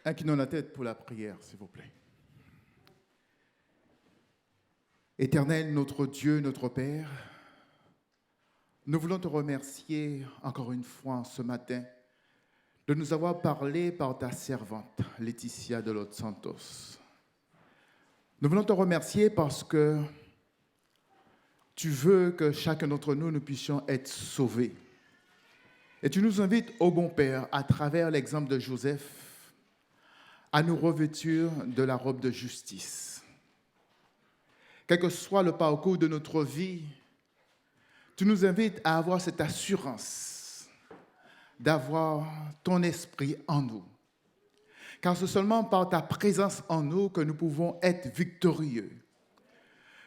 Inclinons la tête pour la prière, s'il vous plaît. Éternel, notre Dieu, notre Père, nous voulons te remercier encore une fois ce matin de nous avoir parlé par ta servante, Laetitia de Los Santos. Nous voulons te remercier parce que tu veux que chacun d'entre nous, nous puissions être sauvés. Et tu nous invites, ô bon Père, à travers l'exemple de Joseph, à nous revêtir de la robe de justice. Quel que soit le parcours de notre vie, tu nous invites à avoir cette assurance d'avoir ton esprit en nous. Car c'est seulement par ta présence en nous que nous pouvons être victorieux,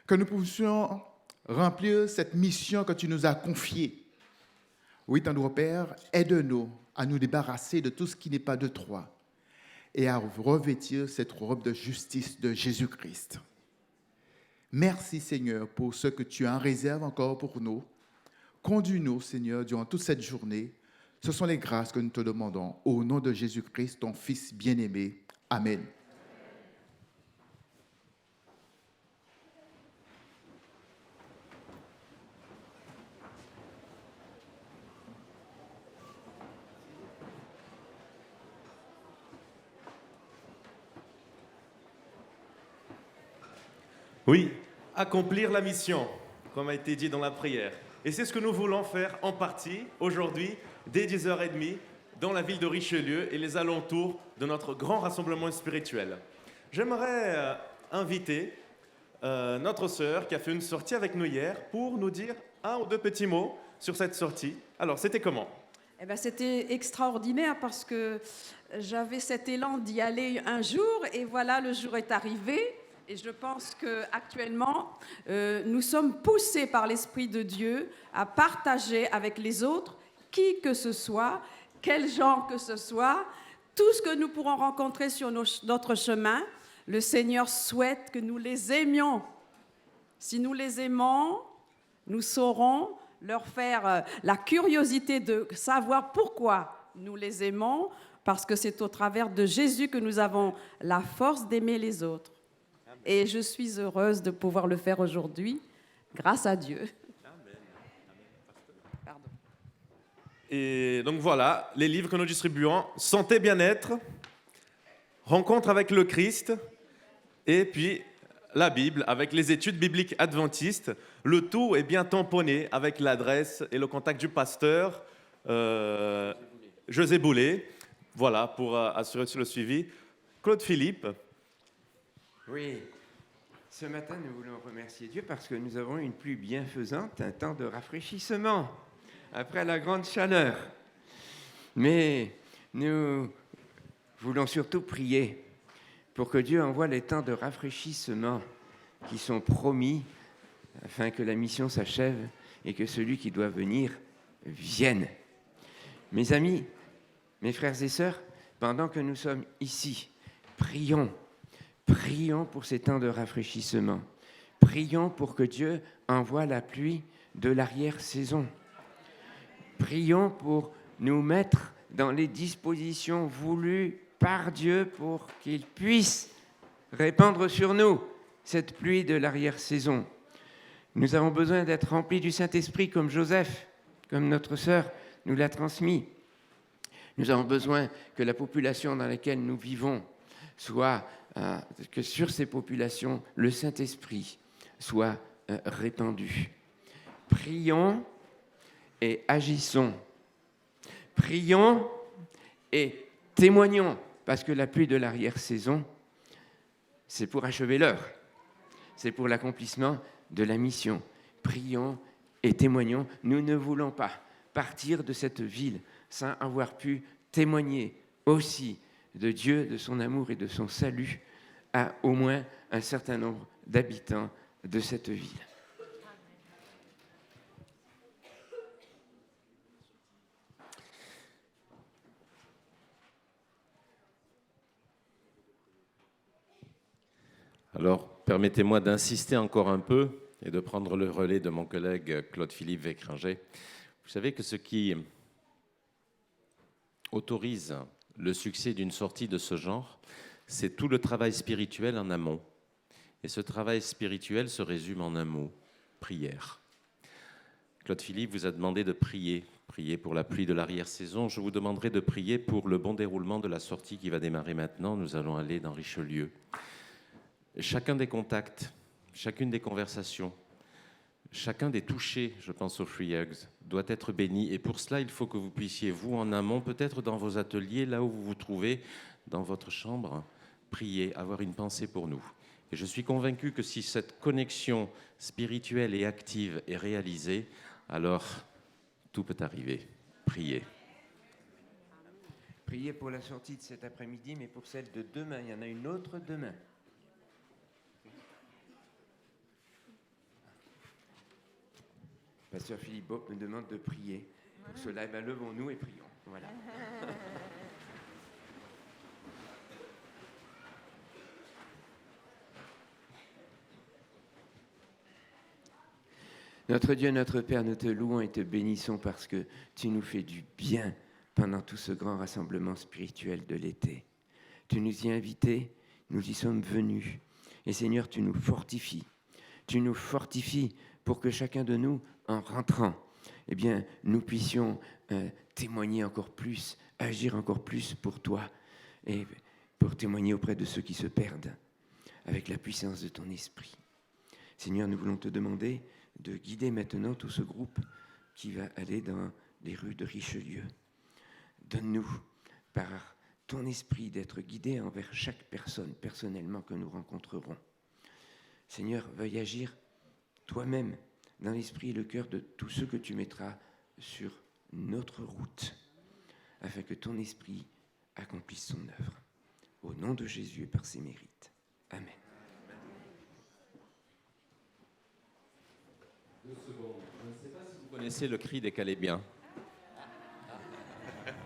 que nous puissions remplir cette mission que tu nous as confiée. Oui, tendre Père, aide-nous à nous débarrasser de tout ce qui n'est pas de toi et à revêtir cette robe de justice de Jésus-Christ. Merci Seigneur pour ce que tu en réserves encore pour nous. Conduis-nous Seigneur durant toute cette journée. Ce sont les grâces que nous te demandons au nom de Jésus-Christ, ton Fils bien-aimé. Amen. Oui, accomplir la mission, comme a été dit dans la prière. Et c'est ce que nous voulons faire en partie aujourd'hui, dès 10h30, dans la ville de Richelieu et les alentours de notre grand rassemblement spirituel. J'aimerais inviter notre sœur qui a fait une sortie avec nous hier pour nous dire un ou deux petits mots sur cette sortie. Alors, c'était comment ? Eh ben, c'était extraordinaire parce que j'avais cet élan d'y aller un jour et voilà, le jour est arrivé. Et je pense qu'actuellement, nous sommes poussés par l'Esprit de Dieu à partager avec les autres, qui que ce soit, quel genre que ce soit, tout ce que nous pourrons rencontrer sur notre chemin. Le Seigneur souhaite que nous les aimions. Si nous les aimons, nous saurons leur faire la curiosité de savoir pourquoi nous les aimons, parce que c'est au travers de Jésus que nous avons la force d'aimer les autres. Et je suis heureuse de pouvoir le faire aujourd'hui, grâce à Dieu. Pardon. Et donc voilà, les livres que nous distribuons, Santé, bien-être, Rencontre avec le Christ, et puis la Bible avec les études bibliques adventistes. Le tout est bien tamponné avec l'adresse et le contact du pasteur José Boulet, voilà, pour assurer le suivi. Claude Philippe. Oui, ce matin, nous voulons remercier Dieu parce que nous avons une pluie bienfaisante, un temps de rafraîchissement après la grande chaleur. Mais nous voulons surtout prier pour que Dieu envoie les temps de rafraîchissement qui sont promis afin que la mission s'achève et que celui qui doit venir vienne. Mes amis, mes frères et sœurs, pendant que nous sommes ici, prions pour ces temps de rafraîchissement. Prions pour que Dieu envoie la pluie de l'arrière-saison. Prions pour nous mettre dans les dispositions voulues par Dieu pour qu'il puisse répandre sur nous cette pluie de l'arrière-saison. Nous avons besoin d'être remplis du Saint-Esprit comme Joseph, comme notre sœur nous l'a transmis. Nous avons besoin que la population dans laquelle nous vivons soit que sur ces populations, le Saint-Esprit soit répandu. Prions et agissons. Prions et témoignons, parce que la pluie de l'arrière-saison, c'est pour achever l'œuvre. C'est pour l'accomplissement de la mission. Prions et témoignons. Nous ne voulons pas partir de cette ville sans avoir pu témoigner aussi de Dieu, de son amour et de son salut à au moins un certain nombre d'habitants de cette ville. Alors, permettez-moi d'insister encore un peu et de prendre le relais de mon collègue Claude-Philippe Vécringer. Vous savez que ce qui autorise le succès d'une sortie de ce genre, c'est tout le travail spirituel en amont. Et ce travail spirituel se résume en un mot, prière. Claude Philippe vous a demandé de prier. Prier pour la pluie de l'arrière-saison. Je vous demanderai de prier pour le bon déroulement de la sortie qui va démarrer maintenant. Nous allons aller dans Richelieu. Chacun des contacts, chacune des conversations, chacun des touchés, je pense aux free hugs, doit être béni. Et pour cela, il faut que vous puissiez, vous en amont, peut-être dans vos ateliers, là où vous vous trouvez, dans votre chambre, prier, avoir une pensée pour nous. Et je suis convaincu que si cette connexion spirituelle et active est réalisée, alors tout peut arriver. Priez. Priez pour la sortie de cet après-midi, mais pour celle de demain. Il y en a une autre demain. Pasteur Philippe Bopp me demande de prier. Pour cela, eh bien, levons-nous et prions. Voilà. Notre Dieu, notre Père, nous te louons et te bénissons parce que tu nous fais du bien pendant tout ce grand rassemblement spirituel de l'été. Tu nous y as invités, nous y sommes venus. Et Seigneur, tu nous fortifies. Tu nous fortifies pour que chacun de nous, en rentrant, eh bien, nous puissions témoigner encore plus, agir encore plus pour toi et pour témoigner auprès de ceux qui se perdent avec la puissance de ton esprit. Seigneur, nous voulons te demander de guider maintenant tout ce groupe qui va aller dans les rues de Richelieu. Donne-nous, par ton esprit, d'être guidés envers chaque personne, personnellement, que nous rencontrerons. Seigneur, veuille agir toi-même dans l'esprit et le cœur de tous ceux que tu mettras sur notre route, afin que ton esprit accomplisse son œuvre. Au nom de Jésus et par ses mérites. Amen. 2 secondes. Je ne sais pas si vous connaissez le cri des Calébiens.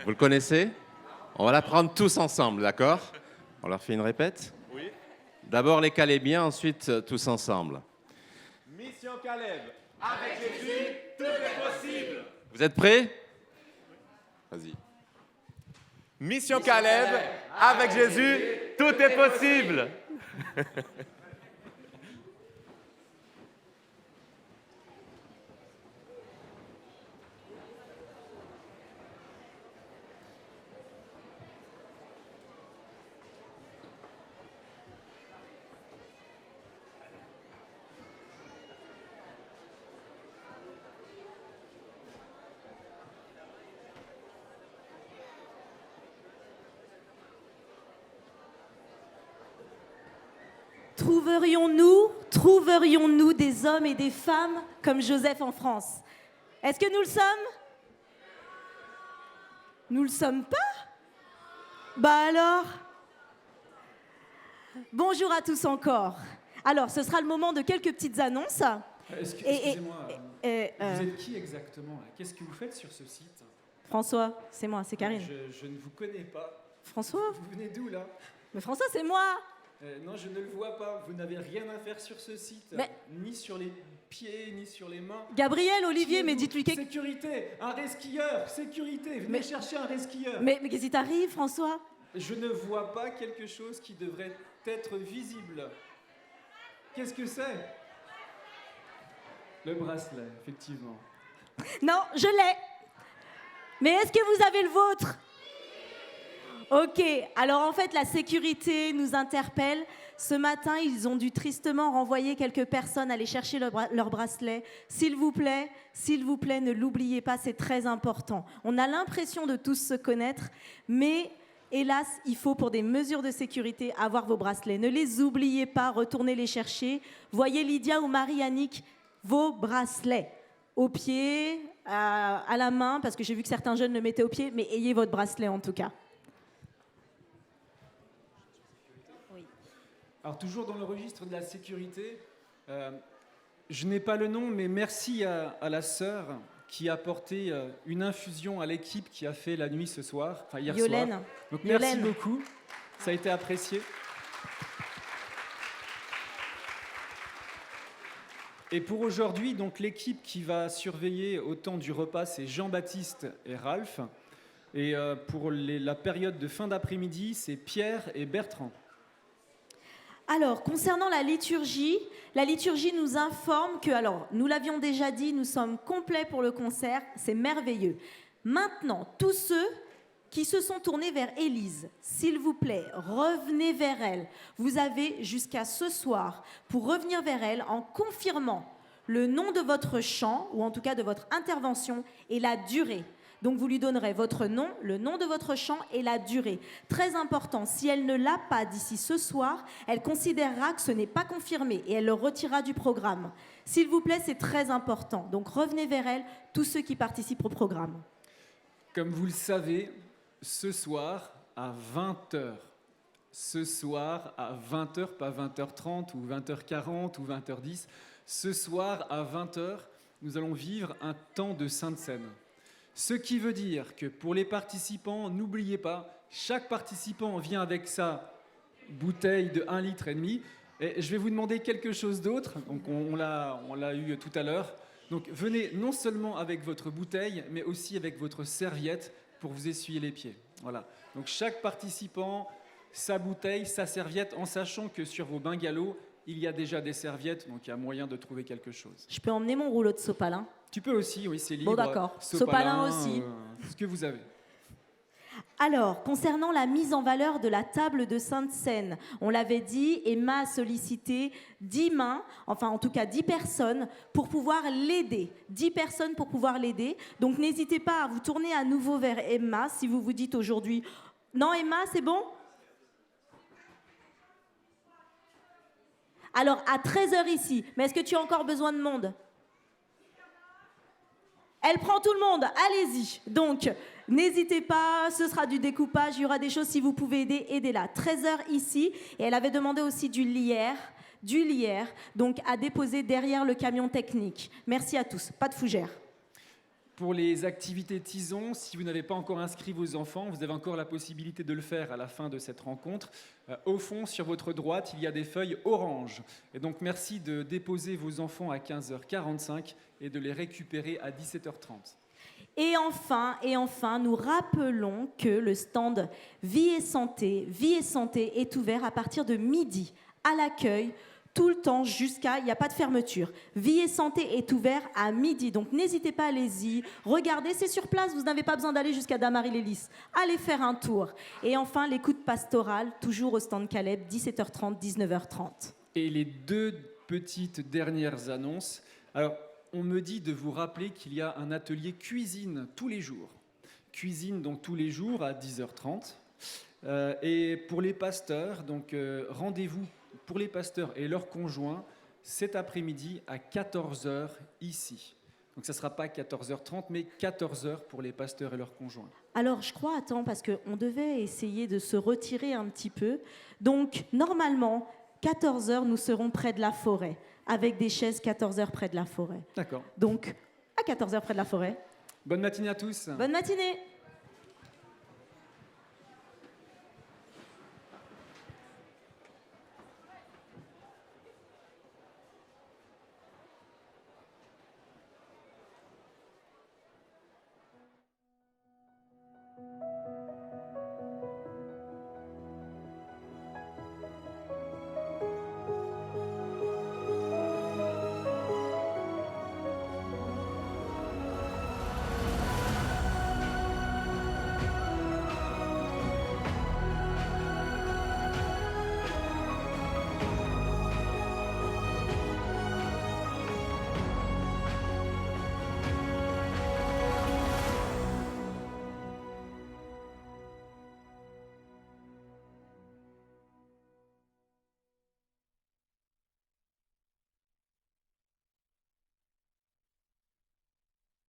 Vous le connaissez? On va l'apprendre tous ensemble, d'accord? On leur fait une répète? Oui. D'abord les Calébiens, ensuite tous ensemble. Mission Caleb. Avec Jésus, tout est possible. Vous êtes prêts? Vas-y. Mission Caleb. Avec Jésus, tout est possible. Trouverions-nous des hommes et des femmes comme Joseph en France? Est-ce que nous le sommes? Nous le sommes pas? Bah alors? Bonjour à tous encore. Alors, ce sera le moment de quelques petites annonces. Excusez-moi, vous êtes qui exactement là? Qu'est-ce que vous faites sur ce site? François, c'est moi, c'est Karine. Je ne vous connais pas. François? Vous venez d'où là? Mais François, c'est moi. Non, je ne le vois pas. Vous n'avez rien à faire sur ce site. Mais... Ni sur les pieds, ni sur les mains. Gabriel, Olivier, mais dites-lui quelque... Sécurité, un resquilleur, sécurité. Venez chercher un resquilleur. Mais qu'est-ce qui t'arrive, François? Je ne vois pas quelque chose qui devrait être visible. Qu'est-ce que c'est? Le bracelet, effectivement. Non, je l'ai. Mais est-ce que vous avez le vôtre? Ok, alors en fait, la sécurité nous interpelle. Ce matin, ils ont dû tristement renvoyer quelques personnes aller chercher leur bracelet. S'il vous plaît, ne l'oubliez pas, c'est très important. On a l'impression de tous se connaître, mais hélas, il faut pour des mesures de sécurité avoir vos bracelets. Ne les oubliez pas, retournez les chercher. Voyez Lydia ou Marie-Annick, vos bracelets. Au pied, à la main, parce que j'ai vu que certains jeunes le mettaient au pied, mais ayez votre bracelet en tout cas. Alors toujours dans le registre de la sécurité, je n'ai pas le nom, mais merci à la sœur qui a apporté une infusion à l'équipe qui a fait la nuit ce soir, enfin hier Yolène. soir. Donc Yolène. merci beaucoup, ça a été apprécié. Et pour aujourd'hui, donc l'équipe qui va surveiller au temps du repas, c'est Jean-Baptiste et Ralph. Et pour la période de fin d'après-midi, c'est Pierre et Bertrand. Alors, concernant la liturgie nous informe que, alors, nous l'avions déjà dit, nous sommes complets pour le concert, c'est merveilleux. Maintenant, tous ceux qui se sont tournés vers Élise, s'il vous plaît, revenez vers elle. Vous avez jusqu'à ce soir pour revenir vers elle en confirmant le nom de votre chant, ou en tout cas de votre intervention, et la durée. Donc vous lui donnerez votre nom, le nom de votre chant et la durée. Très important, si elle ne l'a pas d'ici ce soir, elle considérera que ce n'est pas confirmé et elle le retirera du programme. S'il vous plaît, c'est très important. Donc revenez vers elle, tous ceux qui participent au programme. Comme vous le savez, ce soir à 20h, ce soir à 20h, pas 20h30 ou 20h40 ou 20h10, ce soir à 20h, nous allons vivre un temps de Sainte Seine. Ce qui veut dire que pour les participants, n'oubliez pas, chaque participant vient avec sa bouteille de 1,5 litre. Et je vais vous demander quelque chose d'autre, donc on l'a eu tout à l'heure. Donc venez non seulement avec votre bouteille, mais aussi avec votre serviette pour vous essuyer les pieds. Voilà. Donc chaque participant, sa bouteille, sa serviette, en sachant que sur vos bungalows, il y a déjà des serviettes, donc il y a moyen de trouver quelque chose. Je peux emmener mon rouleau de sopalin? Tu peux aussi, oui, c'est libre. Bon, d'accord. Sopalin aussi. Ce que vous avez. Alors, concernant la mise en valeur de la table de Sainte Seine, on l'avait dit, Emma a sollicité 10 mains, enfin en tout cas 10 personnes pour pouvoir l'aider. 10 personnes pour pouvoir l'aider. Donc n'hésitez pas à vous tourner à nouveau vers Emma si vous vous dites aujourd'hui « Non Emma, c'est bon ?» Alors, à 13h ici, mais est-ce que tu as encore besoin de monde ? Elle prend tout le monde, allez-y. Donc, n'hésitez pas, ce sera du découpage, il y aura des choses, si vous pouvez aider, aidez-la. 13h ici, et elle avait demandé aussi du lierre, donc à déposer derrière le camion technique. Merci à tous, pas de fougère. Pour les activités Tison, si vous n'avez pas encore inscrit vos enfants, vous avez encore la possibilité de le faire à la fin de cette rencontre. Au fond, sur votre droite, il y a des feuilles oranges. Et donc, merci de déposer vos enfants à 15h45 et de les récupérer à 17h30. Et enfin, nous rappelons que le stand Vie et Santé est ouvert à partir de midi à l'accueil, tout le temps jusqu'à, il n'y a pas de fermeture. Vie et Santé est ouvert à midi, donc n'hésitez pas, allez-y. Regardez, c'est sur place, vous n'avez pas besoin d'aller jusqu'à Damary-Lélis. Allez faire un tour. Et enfin, l'écoute pastorale, toujours au stand Caleb, 17h30, 19h30. Et les 2 petites dernières annonces. Alors, on me dit de vous rappeler qu'il y a un atelier cuisine tous les jours. Cuisine donc tous les jours à 10h30. Et pour les pasteurs, donc rendez-vous pour les pasteurs et leurs conjoints cet après-midi à 14h ici. Donc ça ne sera pas 14h30, mais 14h pour les pasteurs et leurs conjoints. Alors je crois, parce qu'on devait essayer de se retirer un petit peu. Donc normalement, 14h, nous serons près de la forêt, avec des chaises 14h près de la forêt. D'accord. Donc à 14h près de la forêt. Bonne matinée à tous. Bonne matinée.